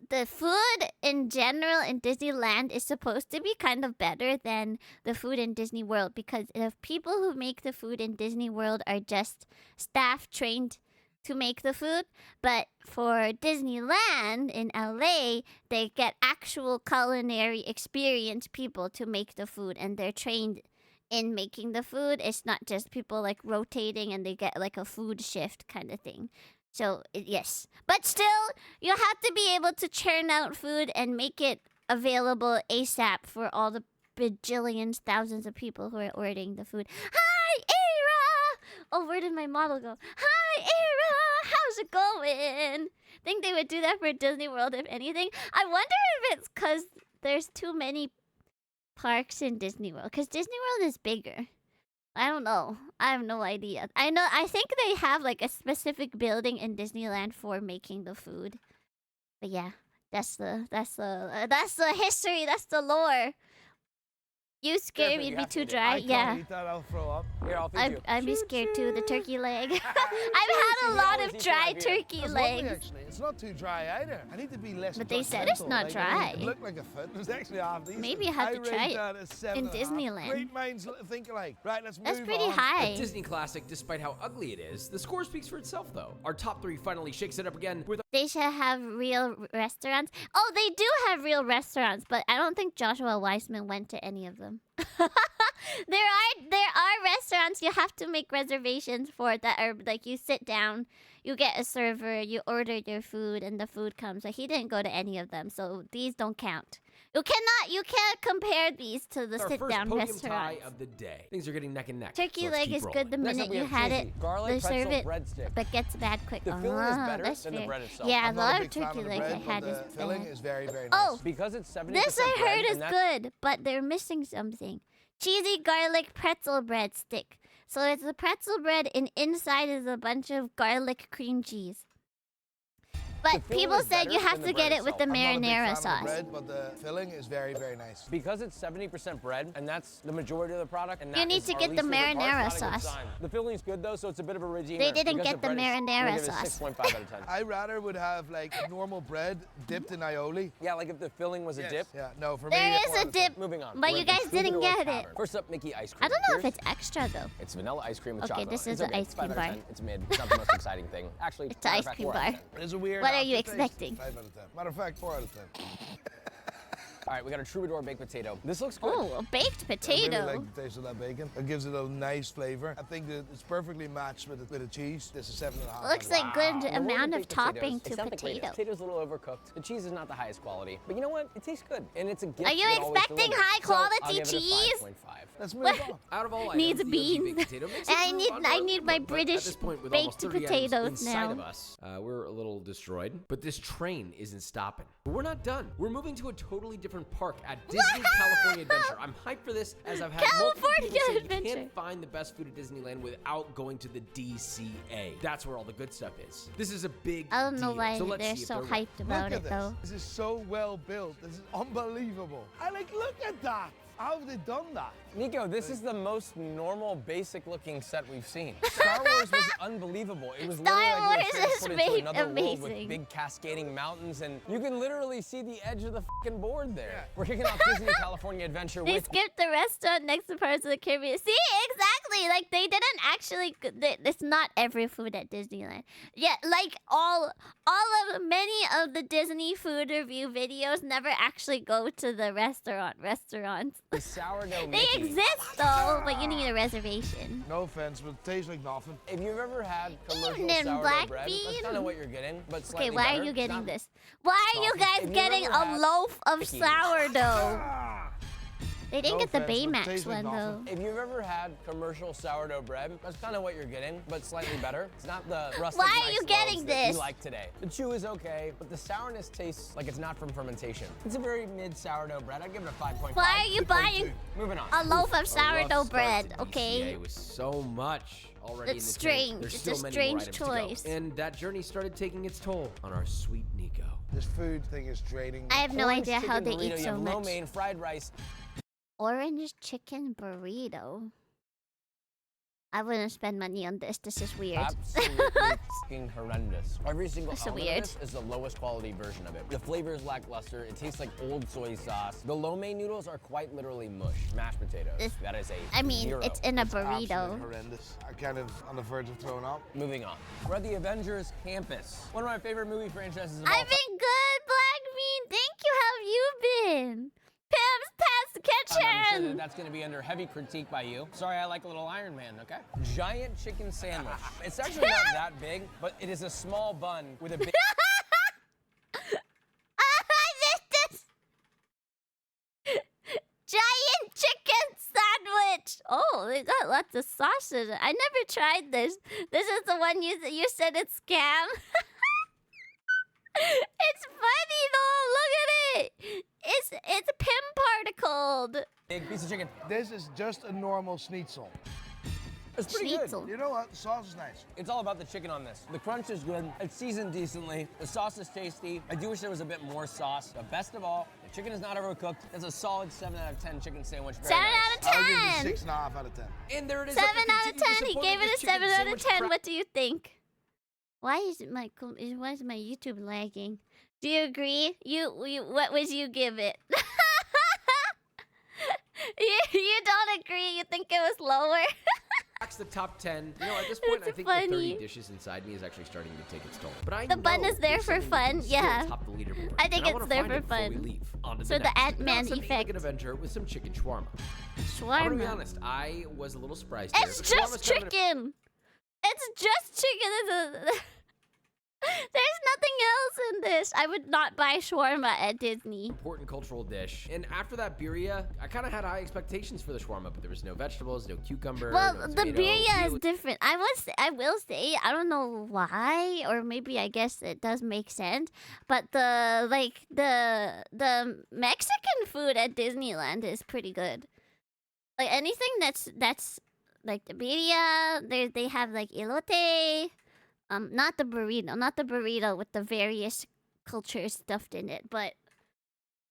the food in general in Disneyland is supposed to be kind of better than the food in Disney World, because the people who make the food in Disney World are just staff trained to make the food. But for Disneyland in LA, they get actual culinary experienced people to make the food, and they're trained in making the food. It's not just people like rotating and they get like a food shift kind of thing. So, yes. But still, you have to be able to churn out food and make it available ASAP for all the bajillions, thousands of people who are ordering the food. Hi, Era! Oh, where did my model go? Hi, Era! How's it going? Think they would do that for Disney World, if anything. I wonder if it's because there's too many parks in Disney World. Because Disney World is bigger. I don't know. I have no idea. I think they have like a specific building in Disneyland for making the food. But yeah, that's the history. That's the lore. You scared Careful, me you to be have to too eat it. dry. I can't Yeah. eat that. I'll throw up. Here, I'll feed you. I'd be scared too. The turkey leg. I've had See, a we lot always of eat dry live here. turkey It's lovely, legs. actually. It's not too dry either. I need to be less. But they said it's judgmental. not Like, dry. It looked like a foot. It was actually half decent. Maybe you have I to rate try it that as 7.5. Disneyland. Great minds think alike. Right, let's That's move pretty on. high. A Disney classic, despite how ugly it is, the score speaks for itself, though. Our top 3 finally shakes it up again with They should have real restaurants. Oh, they do have real restaurants, but I don't think Joshua Weissman went to any of them. There are restaurants you have to make reservations for that are like you sit down, you get a server, you order your food, and the food comes. But he didn't go to any of them, so these don't count. You can't compare these to the our sit first down podium restaurants. tie of the day. Things are getting neck and neck. Turkey so let's leg keep is rolling. good the Next up, minute we you have had cheesy it. garlic They serve pretzel it, breadstick. but gets bad quick. The filling is better That's than the fair. bread itself. Yeah, I'm a not lot a of big fan turkey of the legs bread, I had but is the filling bad. is very, very nice. Oh, Because it's 70% this I bread, heard is and that's- good, but they're missing something. Cheesy garlic pretzel bread stick. So it's the pretzel bread, and inside is a bunch of garlic cream cheese. But The filling people is said better you have than the to get bread it with the itself. I'm not a big fan marinara of the sauce. bread, but the filling is very, very nice. Because it's 70% bread, and that's the majority of the product, and You that need is to our get least the favorite part, marinara it's not a good sauce. sign. The filling's good though, so it's a bit of a redeemer. They didn't because get the bread is- I'm marinara gonna give it a sauce. 6.5 out of 10. I rather would have like normal bread dipped in aioli. Yeah, like if the filling was a dip. Yeah, no, for There me. is 4 a out of 10. dip, Moving on. but We're you at the guys didn't Troubadour get it. Tavern. First up, Mickey ice cream. I don't know if Here's- it's extra though. It's vanilla ice cream with Okay, chocolate. this It's is an okay. ice It's 5 cream out of bar. 10. It's mid. It's not the most exciting thing. Actually, It's an matter ice of fact, cream 4 out of bar. 10. It is a weird What are you aftertaste. expecting? 5 out of 10. Matter of fact, 4 out of 10. All right, we got a troubadour baked potato. This looks good. Oh, a baked I potato. really like the taste of that bacon. It gives it a nice flavor. I think that it's perfectly matched with the cheese. This is 7.5. Looks like good And the amount one of with baked potatoes, topping it's to not the greatest. potato. Potato's a little overcooked. The cheese is not the highest quality, but you know what? It tastes good, and it's a gift. Are you that always expecting delivers. high So, I'll quality give it a cheese? 5.5. Let's move on. Out of all Needs items, the OG beans. baked potato makes And it I through need- on I our need my but British at this point, with baked almost 30 items potatoes inside now. of us, we're a little destroyed. But this train isn't stopping. But we're not done. We're moving to a totally different park at Disney California Adventure. I'm hyped for this, as I've had multiple California people say you Adventure. can't find the best food at Disneyland without going to the DCA. That's where all the good stuff is. This is a big I don't know deal. why So let's they're see if so they're right. hyped about Look it at though. this. This is so well built. This is unbelievable. Look at that. How have they done that? Nico, this is the most normal, basic-looking set we've seen. Star Wars was unbelievable. It was Star literally like Wars we were is transported to made another world amazing. with big cascading mountains, and you can literally see the edge of the fucking board there. Yeah. We're kicking off Disney California Adventure They with skipped the restaurant next to Pirates of the Caribbean. See, exactly. Like they didn't actually. It's not every food at Disneyland. Yeah, like many of the Disney food review videos never actually go to the restaurants. the sourdough They Mickey. exist though, but you need a reservation. No offense, but it tastes like nothing. If you've ever had commercial Evening, sourdough Black bread, that's Bean. kind of what you're getting, but slightly Okay, why better. are you It's getting not- this? Why are you If guys you've getting ever a had loaf of Mickey. sourdough? They didn't No get the offense, but it Baymax tastes like one though. nothing. If you've ever had commercial sourdough bread, that's kind of what you're getting, but slightly better. It's not the rustic Why are nice you getting loaves that this? you like today. The chew is okay, but the sourness tastes like it's not from fermentation. It's a very mid sourdough bread. I'd give it a 5.5. Why are you buying Moving on. a loaf of A rough sourdough start bread? to Okay. DCA with so much already It's in the tank. strange. There's It's still a many strange more items to go. choice. And that journey started taking its toll on our sweet Nico. This food thing is draining. I have no Orange idea how chicken they burrito, eat you so have lo much. mein, fried rice. Orange chicken burrito. I wouldn't spend money on this. This is weird. Absolutely fucking horrendous. Every single That's so element weird. of this is the lowest quality version of it. The flavor is lackluster. It tastes like old soy sauce. The lo mein noodles are quite literally mush, mashed potatoes. This- That is a I mean, zero. it's in a Absolutely burrito. horrendous. I'm kind of on the verge of throwing up. Moving on. We're at the Avengers Campus. One of my favorite movie franchises of all I've been good, Black Bean. Thank you. How have you been? Pim's Past time. I'm sure that Kitchen. that's going to be under heavy critique by you. Sorry, I like a little Iron Man, okay? Giant chicken sandwich. It's actually not that big, but it is a small bun with a big... I missed this. Giant chicken sandwich. Oh, they got lots of sausage. I never tried this. This is the one you said it's scam. It's funny though. Look at it. It's Pim particled. big piece of chicken. This is just a normal schnitzel. It's pretty Schnitzel. good. You know what? The sauce is nice. It's all about the chicken on this. The crunch is good. It's seasoned decently. The sauce is tasty. I do wish there was a bit more sauce. But best of all, the chicken is not overcooked. It's a solid 7 out of 10 chicken sandwich. Very 7 nice. out of I would give 10. it 6.5 out of 10. And there it is. 7 after out of continued 10. He disappointment, gave it this a chicken 7 out of sandwich 10. crap- What do you think? Why is my YouTube lagging? Do you agree? You what would you give it? you don't agree? You think it was lower? Cracks the top 10. You know, at this point, That's I think funny. the 30 dishes inside me is actually starting to take its toll. But I The bun know is there there's for something that can fun, still yeah. top the leaderboard. I think And it's wanna there find for it before we fun. leave. On to So the the next. Ant-Man Now it's time to eat like effect. an Avenger with some chicken shawarma. I'm Shawarma. gonna be honest, I was a little surprised. It's here. just Shawarma's kind of an chicken. It's just chicken. There's nothing else in this. I would not buy shawarma at Disney. important cultural dish. And after that birria, I kind of had high expectations for the shawarma, but there was no vegetables, no cucumber. Well, no the tomato. birria It is was- different. I will say, I don't know why, or maybe I guess it does make sense. But the Mexican food at Disneyland is pretty good. Like anything that's like the birria, they have like elote. Not the burrito with the various cultures stuffed in it, but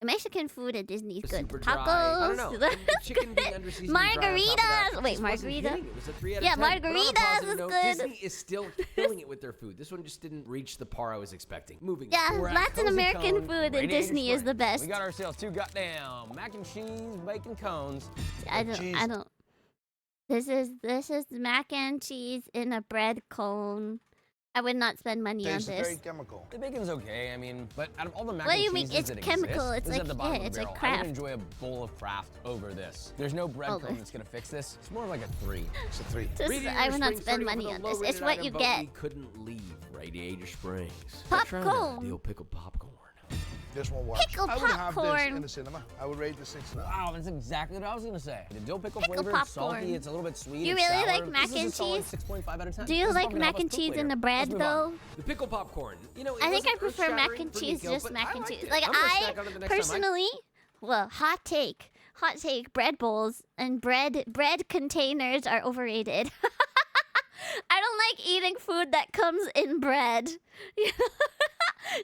Mexican food at Disney is good. super dry. Tacos. I don't know. And the chicken being under-seasoned and dry on top of that Margaritas. Wait, just wasn't margarita? hitting. It was a 3 out of Yeah, 10. But on a margaritas positive is note, good. Disney is still killing it with their food. This one just didn't reach the par I was expecting. Moving Yeah, on. We're at Latin Cozy American Cone, food in Radiator Disney is the Springs. best. We got ourselves 2 goddamn mac and cheese, bacon cones. I cheese. don't. This is mac and cheese in a bread cone. I would not spend money on Tastes this. very chemical. The bacon's okay, I mean, but out of all the mac What and do you mean? cheeses It's that chemical. exist, It's this is like- at the bottom yeah, of the it's like barrel. I Kraft. would enjoy a bowl of Kraft over this. There's no breadcrumb Oh. that's gonna fix this. It's more like a 3. It's a 3. I would not spend money on this. It's what you get. We couldn't leave Radiator Springs. Popcorn. Patron, the old pickled popcorn. This one works. Pickled I would have this popcorn. in the cinema. I would rate this 6.5. Wow, that's exactly what I was gonna say. The dill pickle Pickle flavor, it's popcorn. salty, it's a little bit sweet. You it's really sour. like mac This is and a solid cheese? 6.5 out of 10. Do you This is like probably gonna mac help and us poop cheese in later. the bread Let's move on. though? The pickle popcorn. You know, it I think I wasn't prefer mac earth-shattering and for cheese, Nico, just but mac I and liked cheese. it. Like I'm gonna I snack on it the next time personally, well, hot take, bread bowls and bread containers are overrated. I don't like eating food that comes in bread.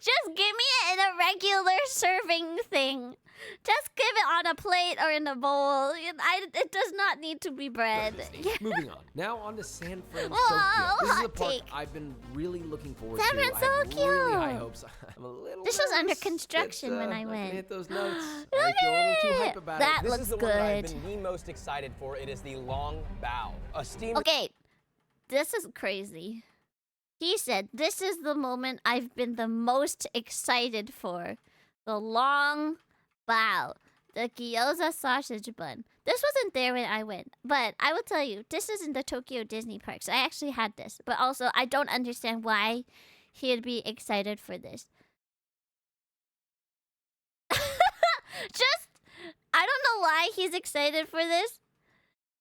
Just give me it in a regular serving thing. Just give it on on a plate or in a bowl. It does not need to be bread. Disney. Moving on. Now on to San Francisco. Whoa, This is a hot park take. I've been really looking forward San to. I have Francisco. really high hopes. I'm a little This was under nervous. construction It's, when I not went. gonna hit those notes. Look I feel a little too at hype it. about That it. This looks is the one that I've good. been the most excited for. It is the long bow. A steam. Okay, this is crazy. He said, this is the moment I've been the most excited for. The long bow. The gyoza sausage bun. This wasn't there when I went, but I will tell you, this is in the Tokyo Disney parks. I actually had this, but also I don't understand why he'd be excited for this. Just, I don't know why he's excited for this.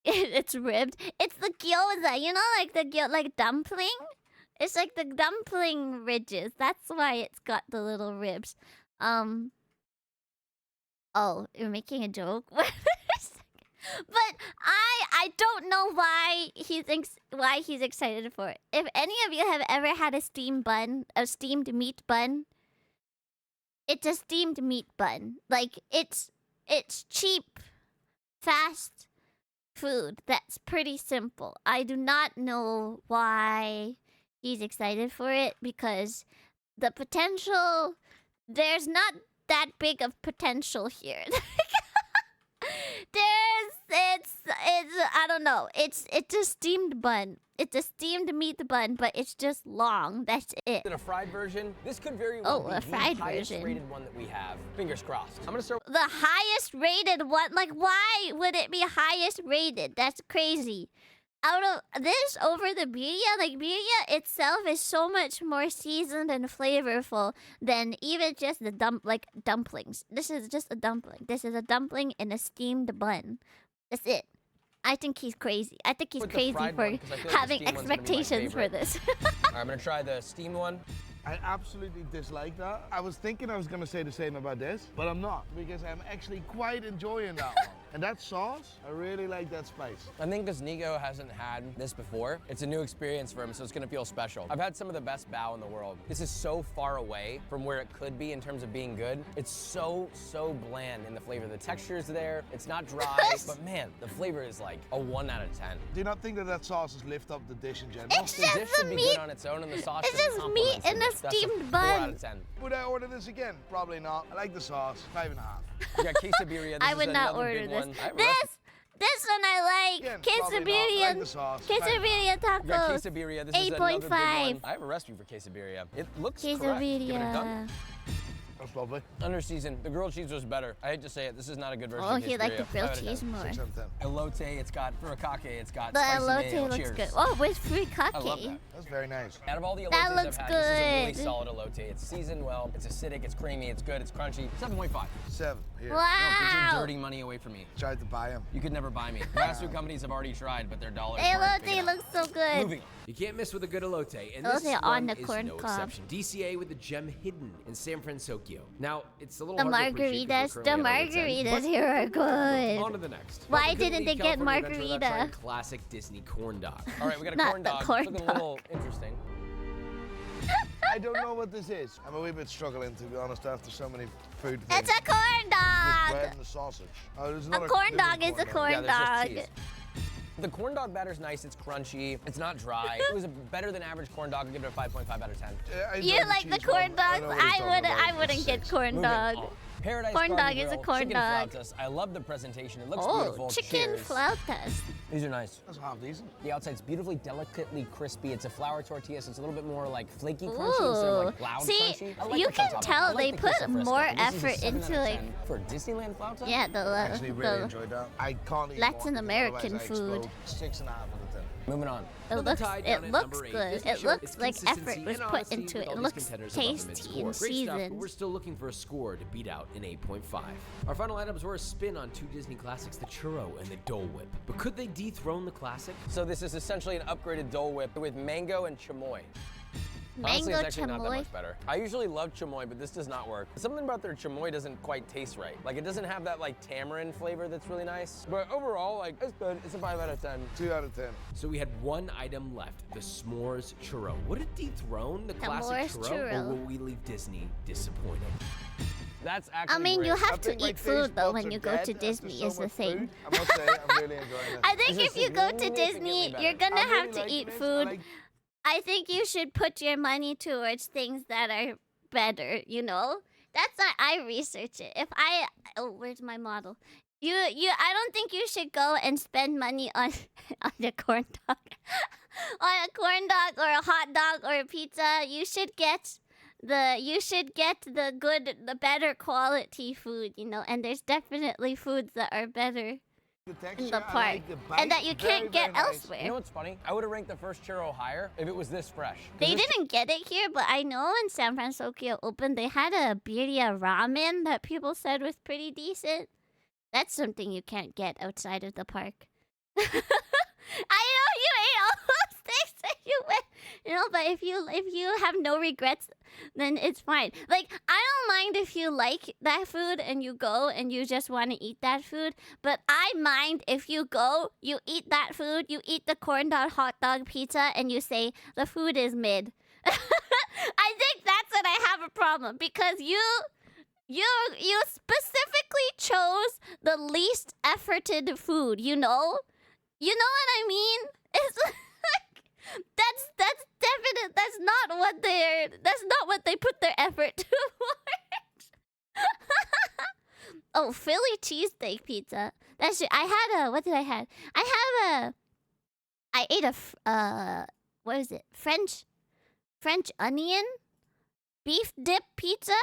It's ribbed. It's the gyoza, you know, like like dumpling. It's like the dumpling ridges. That's why it's got the little ribs. Oh, you're making a joke. But I don't know why he thinks why he's excited for it. If any of you have ever had a steamed meat bun, it's a steamed meat bun. Like it's cheap, fast food that's pretty simple. I do not know why he's excited for it because the potential, there's not that big of potential here. It's I don't know. It's a steamed bun. It's a steamed meat bun, but it's just long. That's it. In a fried version, this could very well Oh, be a the fried highest version. rated one that we have. Fingers crossed. I'm gonna start. The highest rated one? Like, why would it be highest rated? That's crazy. Out of this over the birria, like birria itself is so much more seasoned and flavorful than even just the dumplings. This is just a dumpling. This is a dumpling in a steamed bun. That's it. I think he's crazy. I think he's with the crazy fried for one, 'cause I feel like the having steamed one's gonna be my expectations for favorite. this. All right, I'm gonna try the steamed one. I absolutely dislike that. I was thinking I was gonna say the same about this, but I'm not, because I'm actually quite enjoying that one. And that sauce, I really like that spice. I think because Nico hasn't had this before, it's a new experience for him, so it's gonna feel special. I've had some of the best bao in the world. This is so far away from where it could be in terms of being good. It's so bland in the flavor. The texture is there, it's not dry, but man, the flavor is like a 1 out of 10. Do you not think that sauce has lifted up the dish in general? It's The just dish the should be meat. good on its own, and the sauce It's just just meat complements in it. a That's a steamed 4 bun. out of 10. Would I order this again? Probably not. I like the sauce. 5.5. You got quesadilla. This I is would not another order big this. one. I have a recipe. This one I like. Again, probably not. I Quesadilla. like the sauce. Quesadilla You got tacos. quesadilla. This is another big 8.5. one. I have a recipe for quesadilla. It looks correct. Give it a dunk. Quesadilla. That's lovely. Under seasoned. The grilled cheese was better. I hate to say it. This is not a good version Oh, of quesadilla. he liked the grilled 5 out of 10. cheese more. 6 out of 10. Elote, it's got furikake, it's got The spicy elote mayo. looks Cheers. good. Oh, with I love that. furikake. That's very nice. Out of all the elotes That I've looks had, this is a really good. solid elote. It's seasoned well, it's acidic, it's creamy, it's good, it's crunchy. 7.5. 7. Here. Don't get your Wow. dirty money away from me. Tried to buy them. You could never buy me. Fast food companies have already tried, but their dollars The aren't big elote enough. looks so good. Moving on. You can't miss with a good elote, and Elote this on one the is corn no cob. exception. DCA with the gem hidden in San Francisco. Now, it's a little The hard to appreciate 'cause margaritas, we're the currently at 10, margaritas but here are on to good. the next. Why Well, we couldn't didn't they leave get California Adventure without margarita? trying classic Disney corn dog. All right, we got a Not corn the dog. corn It's looking a little interesting. I don't know what this is. I'm a wee bit struggling, to be honest, after so many food things. It's a corn This bread dog. and the sausage. Oh, there's A another corn different dog is a Yeah, corn there's just dog. cheese. The corn dog batter's nice, it's crunchy, it's not dry. It was a better than average corn dog. I'd give it a 5.5 out of 10. I You enjoyed like the cheese corn one. dogs? know what he's talking about. I wouldn't get 6. corn Moving dog. on. Paradise Corn Garden dog is a Grill, corn chicken dog. flautas. I love the presentation. It looks Oh, beautiful. chicken Cheers. flautas. These are nice. That's half decent. The outside's beautifully delicately crispy. It's a flour tortilla, so it's a little bit more like flaky crunchy instead of like loud See, crunchy. I like you what's on can top of it. tell I like they the put queso fresco. more This is a effort 7 into, out of like- 10. For Disneyland flauta? Yeah, Actually, really the enjoyed that. I can't eat Latin more, American otherwise I food. explode. 6.5 out of 10. Moving on. It looks good. It looks like effort was put into it. It looks tasty and Great stuff, but seasoned. we're still looking for a score to beat out an 8.5. Our final items were a spin on 2 Disney classics, the churro and the Dole Whip. But could they dethrone the classic? So this is essentially an upgraded Dole Whip with mango and chamoy. Honestly, Mango it's actually not that chamoy. much better. I usually love chamoy, but this does not work. Something about their chamoy doesn't quite taste right. Like, it doesn't have that, like, tamarind flavor that's really nice. But overall, like, it's good. It's a 5 out of 10. 2 out of 10. So we had one item left, the s'mores churro. Would it dethrone the classic S'mores churro, or churro. will we leave Disney disappointed? That's actually I mean, great. you I have to think my eat food taste though buds when are you go dead to after Disney. so Is the much thing. food. I must say, I'm really enjoying it. I think This if is you go to significantly Disney, better. you're gonna I'm really have to liking eat this. I food. like- I think you should put your money towards things that are better, you know? That's not I research it. If I where's my model? I don't think you should go and spend money on on a corn dog. On a corn dog or a hot dog or a pizza. You should get the better quality food, you know, and there's definitely foods that are better The in texture, the I park like the and bite, that you can't very get nice. elsewhere. You know what's funny? I would have ranked the first churro higher if it was this fresh. 'Cause They this didn't get it here, but I know in San Francisco Open they had a birria ramen that people said was pretty decent. That's something you can't get outside of the park. I know you ate all those things that you went, you know. But if you have no regrets, then it's fine. Like I don't mind if you like that food and you go and you just want to eat that food. But I mind if you go, you eat that food, you eat the corn dog, hot dog, pizza, and you say the food is mid. I think that's when I have a problem because you specifically chose the least efforted food, you know? You know what I mean? It's like that's definite. That's not what they put their effort towards. Oh, Philly cheesesteak pizza. That's I had a what did I have? I ate what is it? French onion beef dip pizza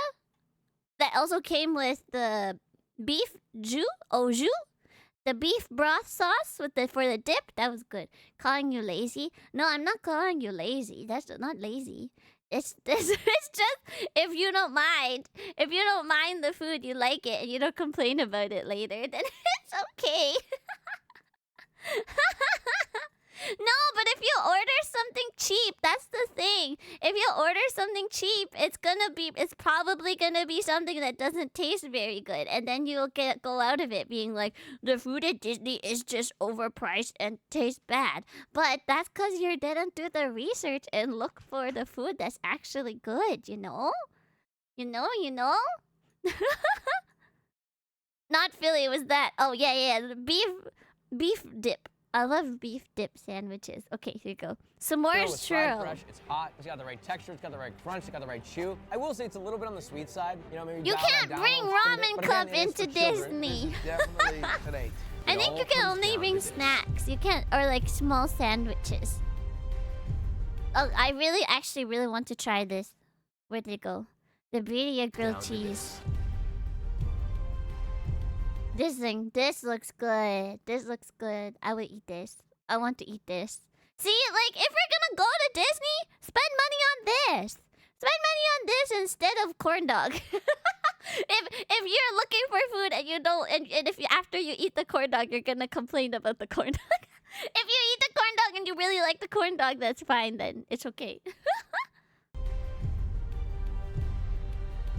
that also came with the beef au jus, the beef broth sauce for the dip. That was good. Calling you lazy? No, I'm not calling you lazy. That's not lazy. It's just if you don't mind the food, you like it, and you don't complain about it later, then it's okay. No, but if you order something cheap, that's the thing. If you order something cheap, it's probably gonna be something that doesn't taste very good, and then you'll go out of it being like, the food at Disney is just overpriced and tastes bad. But that's because you didn't do the research and look for the food that's actually good. You know. Not Philly, it was that. Oh yeah, the beef dip. I love beef dip sandwiches. Okay, here you go. S'mores It's fried churro. fresh, it's hot, it's got the right texture, it's got the right crunch, it's got the right chew. I will say it's a little bit on the sweet side. You know, maybe You dial that can't down bring a little bit, ramen but cup again, it is into for children. Disney. Definitely an 8. I think you can only bring snacks. You can't, or like small sandwiches. Oh, I actually really want to try this. Where'd it go? The birria grilled cheese. This looks good. This looks good. I would eat this. I want to eat this. See, like, if we're gonna go to Disney, spend money on this. Spend money on this instead of corn dog. if you're looking for food and you don't, and if you, after you eat the corn dog, you're gonna complain about the corn dog. If you eat the corn dog and you really like the corn dog, that's fine. Then it's okay.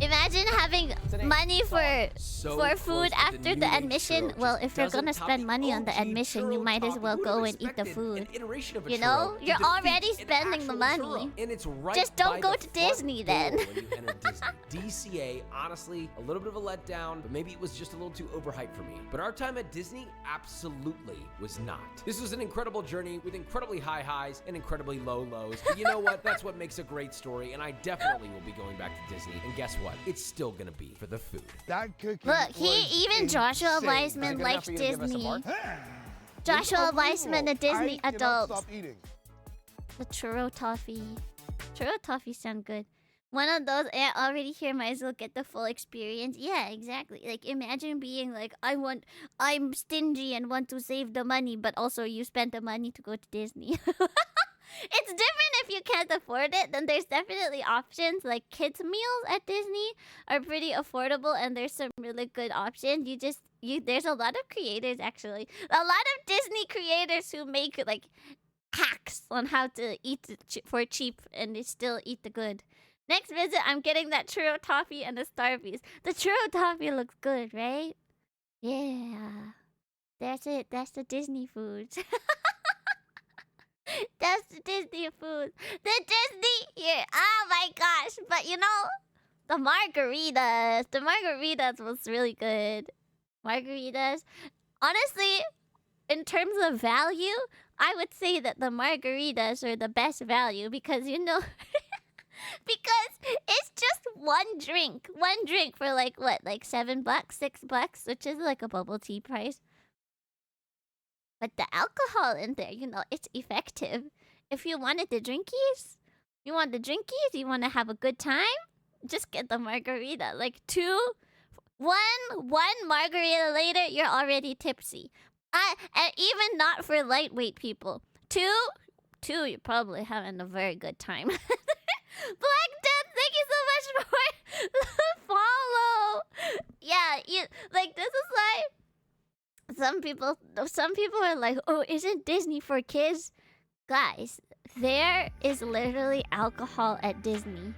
Imagine having money for food after the admission. Well, if you're gonna spend money on the admission, you might as well go and eat the food. You know, you're already spending the money. Just don't go to Disney then. DCA, honestly, a little bit of a letdown, but maybe it was just a little too overhyped for me. But our time at Disney absolutely was not. This was an incredible journey with incredibly high highs and incredibly low lows. But you know what? That's what makes a great story, and I definitely will be going back to Disney. And guess what? It's still gonna be for the food. That cookie Look, even Joshua insane. Weissman enough likes for you to give us a Disney. mark? Joshua Weissman, a Disney I cannot adult. stop eating. The churro toffee. Churro toffee sound good. One of those, already here, might as well get the full experience. Yeah, exactly. Like, imagine being like, I'm stingy and want to save the money, but also you spent the money to go to Disney. It's different if you can't afford it. Then there's definitely options. Like, kids' meals at Disney are pretty affordable, and there's some really good options. There's a lot of creators, actually. A lot of Disney creators who make, like, hacks on how to eat for cheap and they still eat the good. Next visit, I'm getting that churro toffee and the Starbies. The churro toffee looks good, right? Yeah. That's it. That's the Disney food. That's the Disney food. The Disney here. Oh my gosh. But you know, The margaritas. The margaritas was really good. Margaritas. Honestly, in terms of value, I would say that the margaritas are the best value because, you know, because it's just one drink. One drink for like what? Like $7, $6, which is like a bubble tea price. But the alcohol in there, you know, it's effective. If you wanted the drinkies, you want to have a good time, just get the margarita. Like one margarita later, you're already tipsy. And even not for lightweight people. Two, you're probably having a very good time. Black Death, thank you so much for the follow. Yeah, this is like some people are like, oh, isn't Disney for kids? Guys, there is literally alcohol at Disney.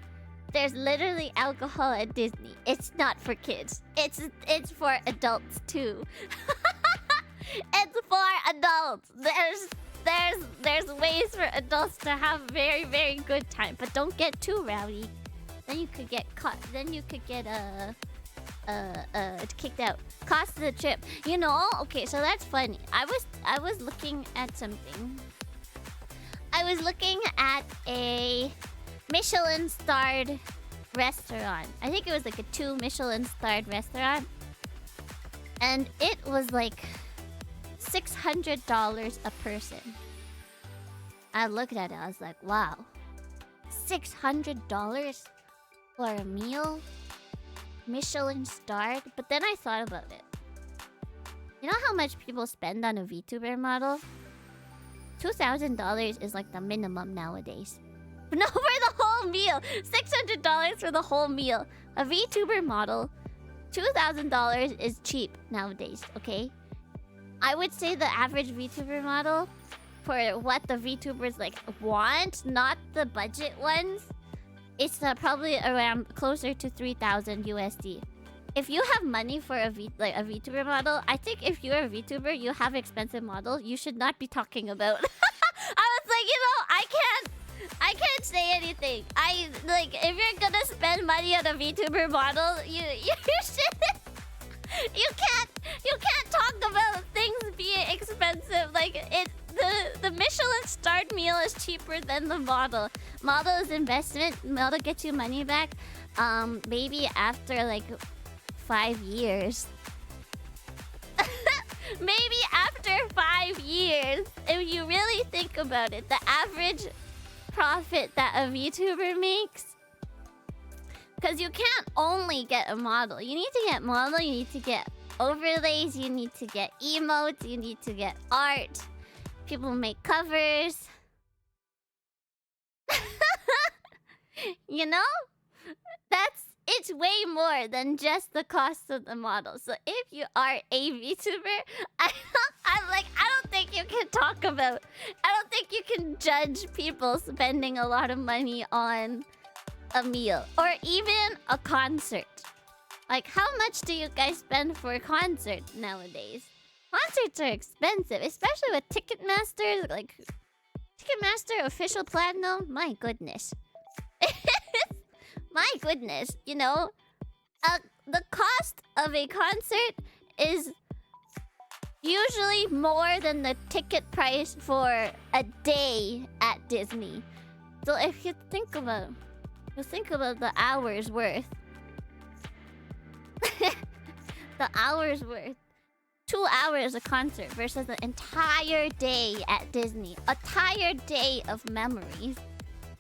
There's literally alcohol at Disney. It's not for kids. It's for adults too. It's for adults. There's ways for adults to have very, very good time, but don't get too rowdy. Then you could get caught. Then you could get kicked out. Cost of the trip. You know, okay, so that's funny. I was looking at something. I was looking at a Michelin-starred restaurant. I think it was like a 2 Michelin-starred restaurant. And it was like $600 a person. I looked at it, I was like, wow. $600 for a meal? Michelin-starred? But then I thought about it. You know how much people spend on a VTuber model? $2,000 is like the minimum nowadays. No, for the whole meal. $600 for the whole meal. A VTuber model, $2,000 is cheap nowadays, okay? I would say the average VTuber model, for what the VTubers like want, not the budget ones, it's probably around closer to 3,000 USD. If you have money for a VTuber model, I think if you're a VTuber, you have expensive model, you should not be talking about. I was like, you know, I can't say anything. If you're gonna spend money on a VTuber model, you shouldn't. You can't talk about things being expensive. Like the Michelin-starred meal is cheaper than the model. Model is investment. Model gets you money back. Maybe after like 5 years. Maybe after 5 years, if you really think about it, the average profit that a VTuber makes. Because you can't only get a model. You need to get model, you need to get overlays, you need to get emotes, you need to get art. People make covers. You know? It's way more than just the cost of the model. So if you are a VTuber, I don't think you can talk about... I don't think you can judge people spending a lot of money on a meal or even a concert. Like, how much do you guys spend for a concert nowadays? Concerts are expensive, especially with Ticketmaster. Like, Ticketmaster official platinum. My goodness. My goodness, you know, the cost of a concert is usually more than the ticket price for a day at Disney. So if you think about the hours worth. The hours worth. 2 hours a concert versus an entire day at Disney. A entire day of memories,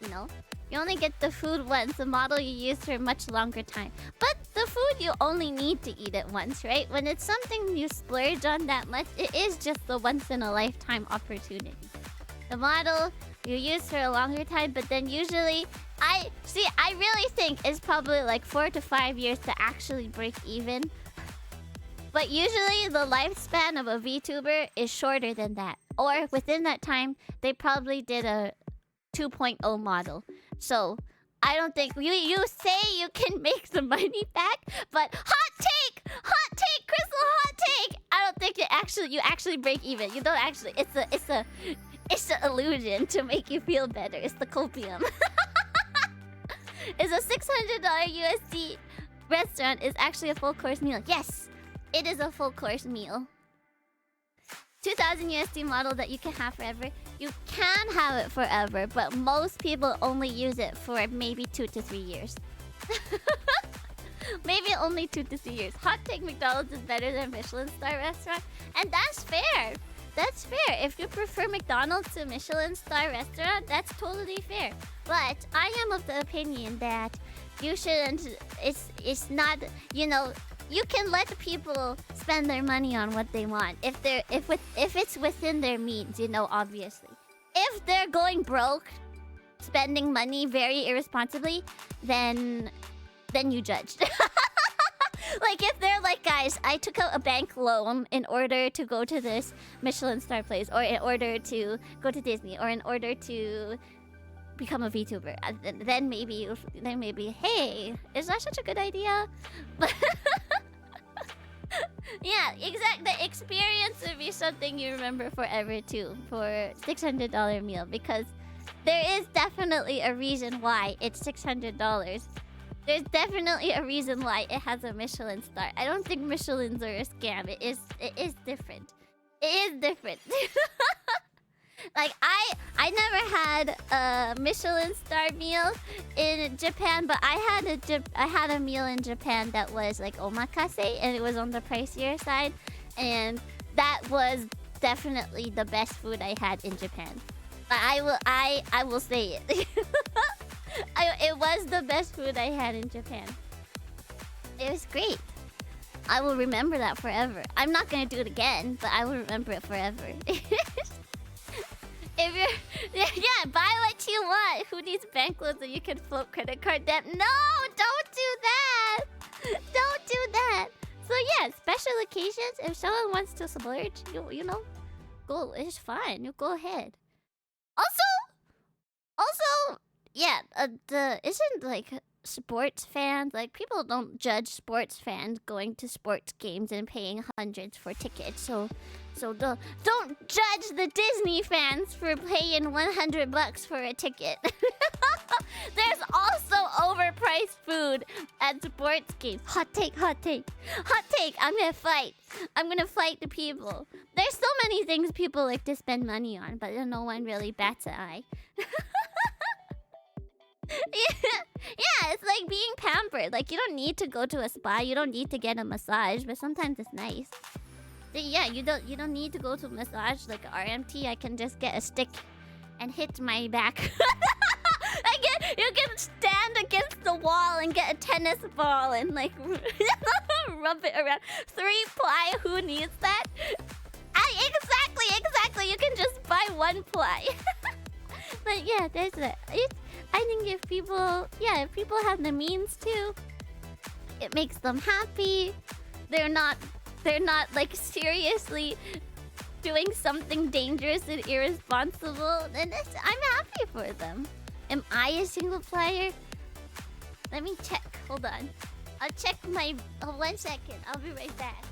you know? You only get the food once, the model you use for a much longer time. But the food you only need to eat it once, right? When it's something you splurge on that much, it is just the once-in-a-lifetime opportunity. The model you use for a longer time, but then usually... I really think it's probably like 4 to 5 years to actually break even. But usually the lifespan of a VTuber is shorter than that. Or within that time, they probably did a 2.0 model. So I don't think you say you can make the money back, but hot take, Crystal, hot take. I don't think you actually break even. You don't actually. It's an illusion to make you feel better. It's the copium. is a $600 USD restaurant is actually a full course meal. Yes, it is a full course meal. 2,000 USD model that you can have forever. You can have it forever, but most people only use it for maybe 2 to 3 years. Maybe only 2 to 3 years. Hot take: McDonald's is better than Michelin star restaurant, and that's fair. That's fair. If you prefer McDonald's to Michelin star restaurant, that's totally fair. But I am of the opinion that you shouldn't. It's not. You know, you can let people spend their money on what they want if it's within their means. You know, obviously. If they're going broke, spending money very irresponsibly, then you judged. Like if they're like, guys, I took out a bank loan in order to go to this Michelin star place, or in order to go to Disney, or in order to become a VTuber, then maybe, hey, is that such a good idea? But yeah, exactly. The experience would be something you remember forever too, for $600 meal, because there is definitely a reason why it's $600. There's definitely a reason why it has a Michelin star. I don't think Michelins are a scam. It is different. It is different. Like I never had a Michelin star meal in Japan, but I had a meal in Japan that was like omakase, and it was on the pricier side, and that was definitely the best food I had in Japan. I will say it. It was the best food I had in Japan. It was great. I will remember that forever. I'm not gonna do it again, but I will remember it forever. If yeah, buy what you want. Who needs bank loans so you can float credit card debt? No, don't do that. Don't do that. So yeah, special occasions. If someone wants to splurge, you know, go. It's fine. You go ahead. Also, yeah. Isn't like sports fans, like, people don't judge sports fans going to sports games and paying hundreds for tickets. So don't judge the Disney fans for paying $100 for a ticket. There's also overpriced food at sports games. Hot take. I'm gonna fight the people. There's so many things people like to spend money on, but no one really bats an eye. Yeah, it's like being pampered. Like, you don't need to go to a spa, you don't need to get a massage, but sometimes it's nice. Yeah, you don't need to go to a massage like RMT. I can just get a stick and hit my back. You can stand against the wall and get a tennis ball and like rub it around. 3-ply, who needs that? Exactly. You can just buy 1-ply. But yeah, there's that. I think if people have the means to, it makes them happy. They're not like seriously doing something dangerous and irresponsible, then I'm happy for them. Am I a single player? Let me check. Hold on. I'll check my... 1 second. I'll be right back.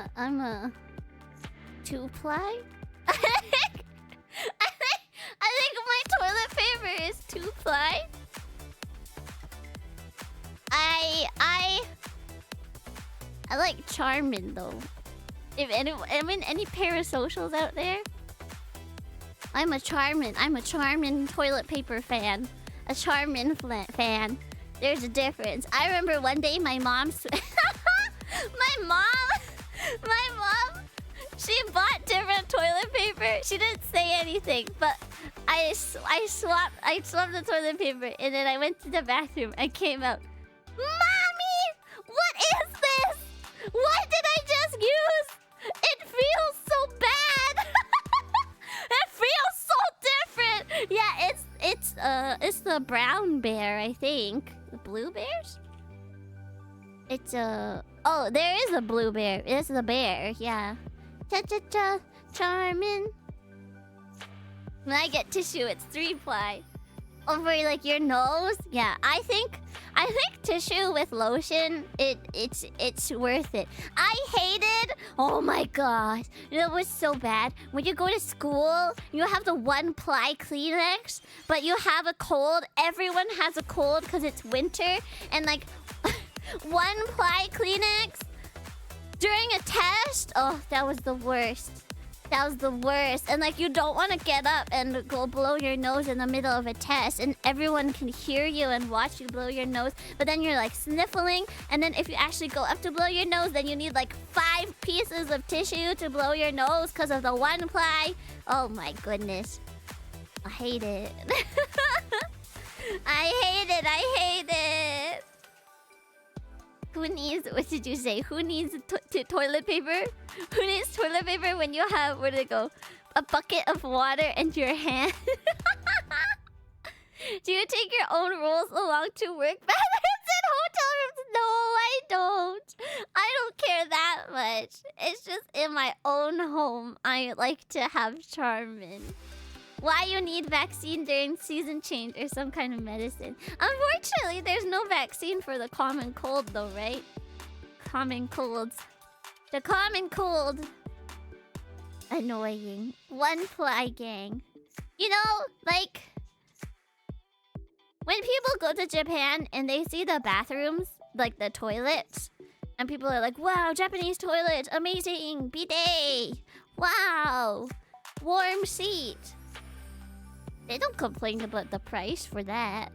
I'm a 2-ply? I think my toilet paper is 2-ply. I like Charmin though. If any parasocials out there, I'm a Charmin toilet paper fan. A Charmin fan. There's a difference. I remember one day my mom, she bought different toilet paper. She didn't say anything, but I swapped the toilet paper, and then I went to the bathroom. I came out. Mommy, what is this? What did I just use? It feels so bad. It feels so different. Yeah, it's the brown bear, I think. The blue bears? It's Oh, there is a blue bear. It's a bear, yeah. Cha-cha-cha, Charmin. When I get tissue, it's 3-ply. Over like your nose? Yeah, I think tissue with lotion, it's worth it. I hated, oh my god, it was so bad. When you go to school, you have the 1-ply Kleenex, but you have a cold. Everyone has a cold because it's winter, and like 1-ply Kleenex during a test. Oh, that was the worst. That was the worst. And like you don't want to get up and go blow your nose in the middle of a test, and everyone can hear you and watch you blow your nose, but then you're like sniffling, and then if you actually go up to blow your nose, then you need like 5 pieces of tissue to blow your nose because of the 1-ply. Oh my goodness. I hate it. I hate it. I hate it. Who needs, what did you say? Who needs toilet paper? Who needs toilet paper when you have, where did it go? A bucket of water and your hand? Do you take your own rolls along to work bathrooms and hotel rooms? No, I don't. I don't care that much. It's just in my own home. I like to have Charmin. Why you need vaccine during season change or some kind of medicine? Unfortunately, there's no vaccine for the common cold though, right? Common colds. The common cold. Annoying. 1-ply gang. You know, like, when people go to Japan and they see the bathrooms, like the toilets, and people are like, wow, Japanese toilets, amazing, bidet, wow, warm seat. They don't complain about the price for that.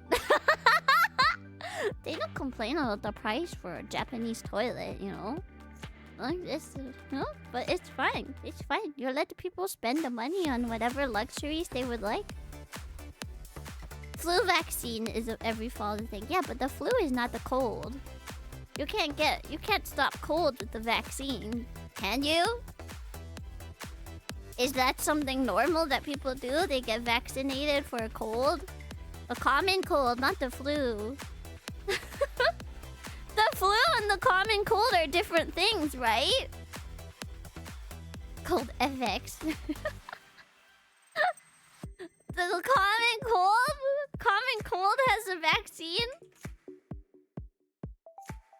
They don't complain about the price for a Japanese toilet, you know? Like this, no? But it's fine. It's fine. You let the people spend the money on whatever luxuries they would like. Flu vaccine is every fall thing. Yeah, but the flu is not the cold. You can't stop cold with the vaccine. Can you? Is that something normal that people do? They get vaccinated for a cold? A common cold, not the flu. The flu and the common cold are different things, right? Cold FX. The common cold has a vaccine?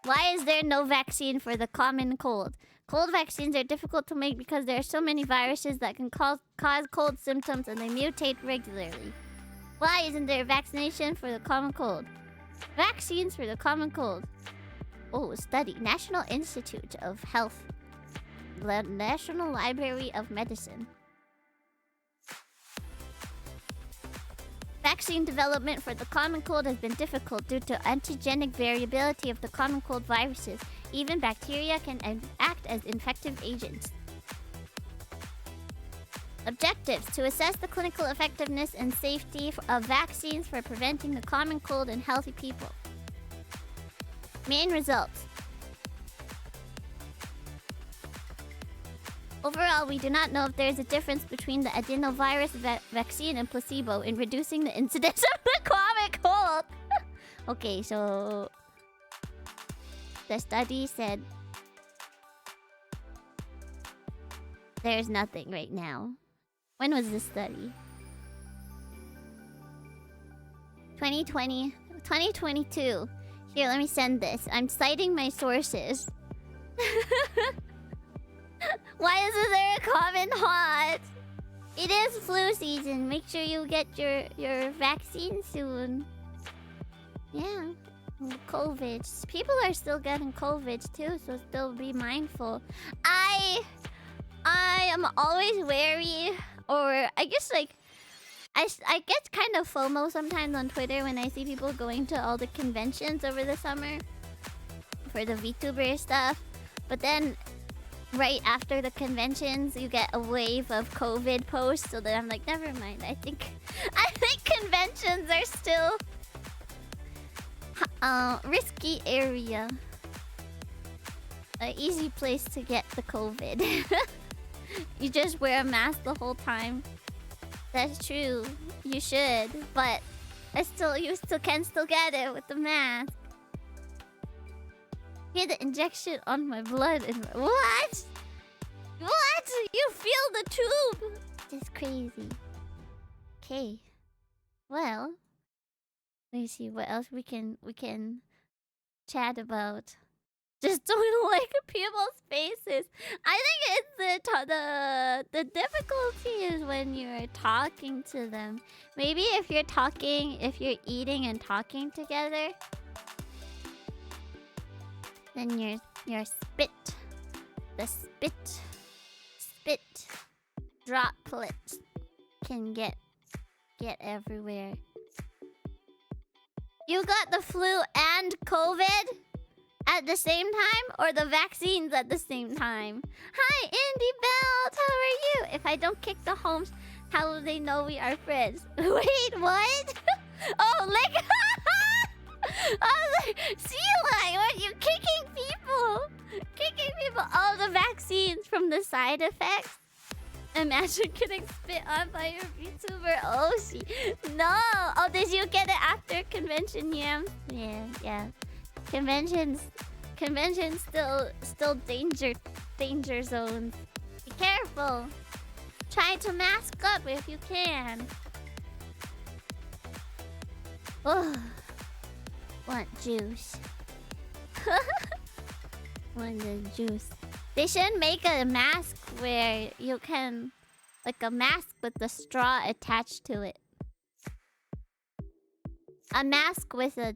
Why is there no vaccine for the common cold? Cold vaccines are difficult to make because there are so many viruses that can cause cold symptoms, and they mutate regularly. Why isn't there a vaccination for the common cold? Vaccines for the common cold. Oh, study. National Institute of Health. National Library of Medicine. Vaccine development for the common cold has been difficult due to antigenic variability of the common cold viruses. Even bacteria can act as infective agents. Objectives: to assess the clinical effectiveness and safety of vaccines for preventing the common cold in healthy people. Main results. Overall, we do not know if there is a difference between the adenovirus vaccine and placebo in reducing the incidence of the common cold. Okay, so the study said there's nothing right now. When was this study? 2022. Here, let me send this. I'm citing my sources. Why isn't there a common hot? It is flu season. Make sure you get your vaccine soon. Yeah. COVID. People are still getting COVID too, so still be mindful. I am always wary, or I guess like I get kind of FOMO sometimes on Twitter when I see people going to all the conventions over the summer for the VTuber stuff. But then right after the conventions, you get a wave of COVID posts, so that I'm like, never mind. I think conventions are still risky area. An easy place to get the COVID. You just wear a mask the whole time. That's true. You should, but you still can get it with the mask. Feel the injection on my blood and what? What? You feel the tube? It's crazy. Okay. Well, let me see what else we can chat about. Just don't like people's faces. I think it's the difficulty is when you're talking to them. Maybe if you're eating and talking together, then your the spit droplets can get everywhere. You got the flu and COVID at the same time, or the vaccines at the same time? Hi, Indy Belt, how are you? If I don't kick the homes, how will they know we are friends? Wait, what? Oh, like... Sea Lion, what? You kicking people? Kicking people? Oh, the vaccines from the side effects? Imagine getting spit on by your VTuber. Oh, no. Oh, did you get it after convention, Yam? Yeah. Conventions still danger zones. Be careful. Try to mask up if you can. Oh, want juice. Want the juice. They should make a mask where you can, like a mask with the straw attached to it. A mask with a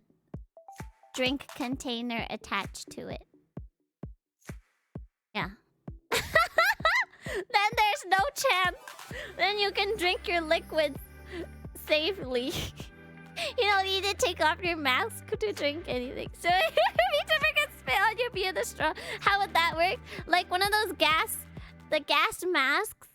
drink container attached to it. Yeah. Then there's no chance. Then you can drink your liquids safely. You don't need to take off your mask to drink anything. So if you never get spit on your via the straw, how would that work? Like one of those gas masks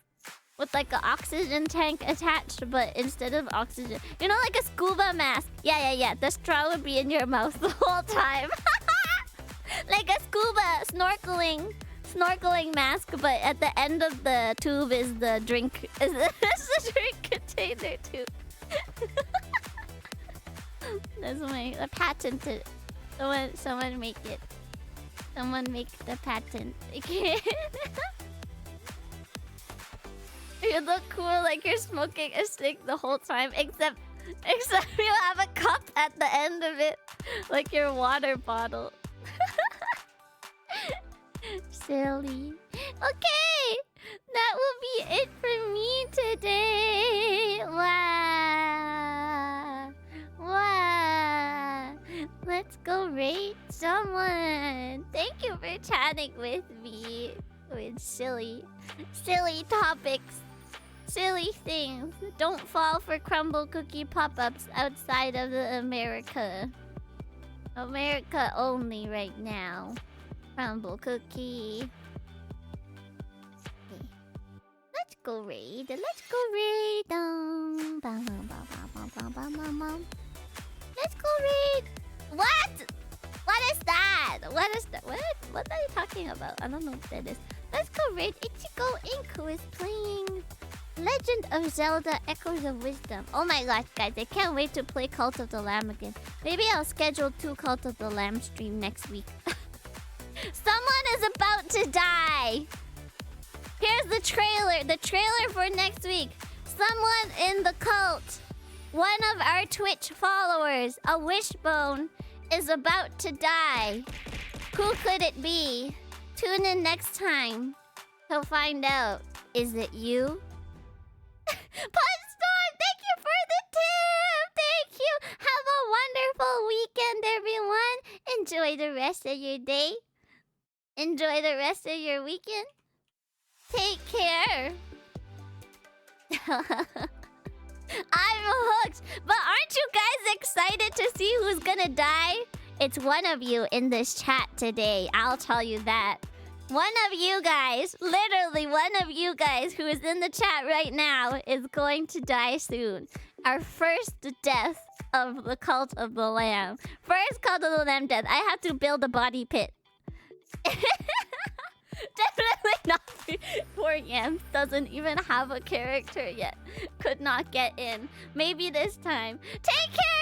with like an oxygen tank attached, but instead of oxygen, you know, like a scuba mask. Yeah. The straw would be in your mouth the whole time. Like a scuba snorkeling mask, but at the end of the tube is the drink container too. That's a patented. Someone make it. Someone make the patent. You look cool like you're smoking a stick the whole time, except you have a cup at the end of it, like your water bottle. Silly. Okay, that will be it for me today. Wow. Let's go rate someone. Thank you for chatting with me with silly topics. Silly things. Don't fall for crumble cookie pop-ups outside of the America. America only right now. Crumble cookie. Okay. Let's go raid. Let's go raid. Let's go raid. What? What is that? What is that? What are you talking about? I don't know what that is. Let's go raid Ichigo Inc. who is playing Legend of Zelda Echoes of Wisdom. Oh my gosh, guys, I can't wait to play Cult of the Lamb again. Maybe I'll schedule 2 Cult of the Lamb stream next week. Someone is about to die. Here's the trailer. The trailer for next week. Someone in the cult, one of our Twitch followers, a wishbone, is about to die. Who could it be? Tune in next time to find out. Is it you? Punstorm, thank you for the tip. Thank you. Have a wonderful weekend, everyone. Enjoy the rest of your day. Enjoy the rest of your weekend. Take care. I'm hooked. But aren't you guys excited to see who's gonna die? It's one of you in this chat today. I'll tell you that. One of you guys, literally one of you guys who is in the chat right now is going to die soon. Our first death of the Cult of the Lamb. First Cult of the Lamb death. I have to build a body pit. Definitely not. Poor Yams doesn't even have a character yet. Could not get in. Maybe this time. Take care!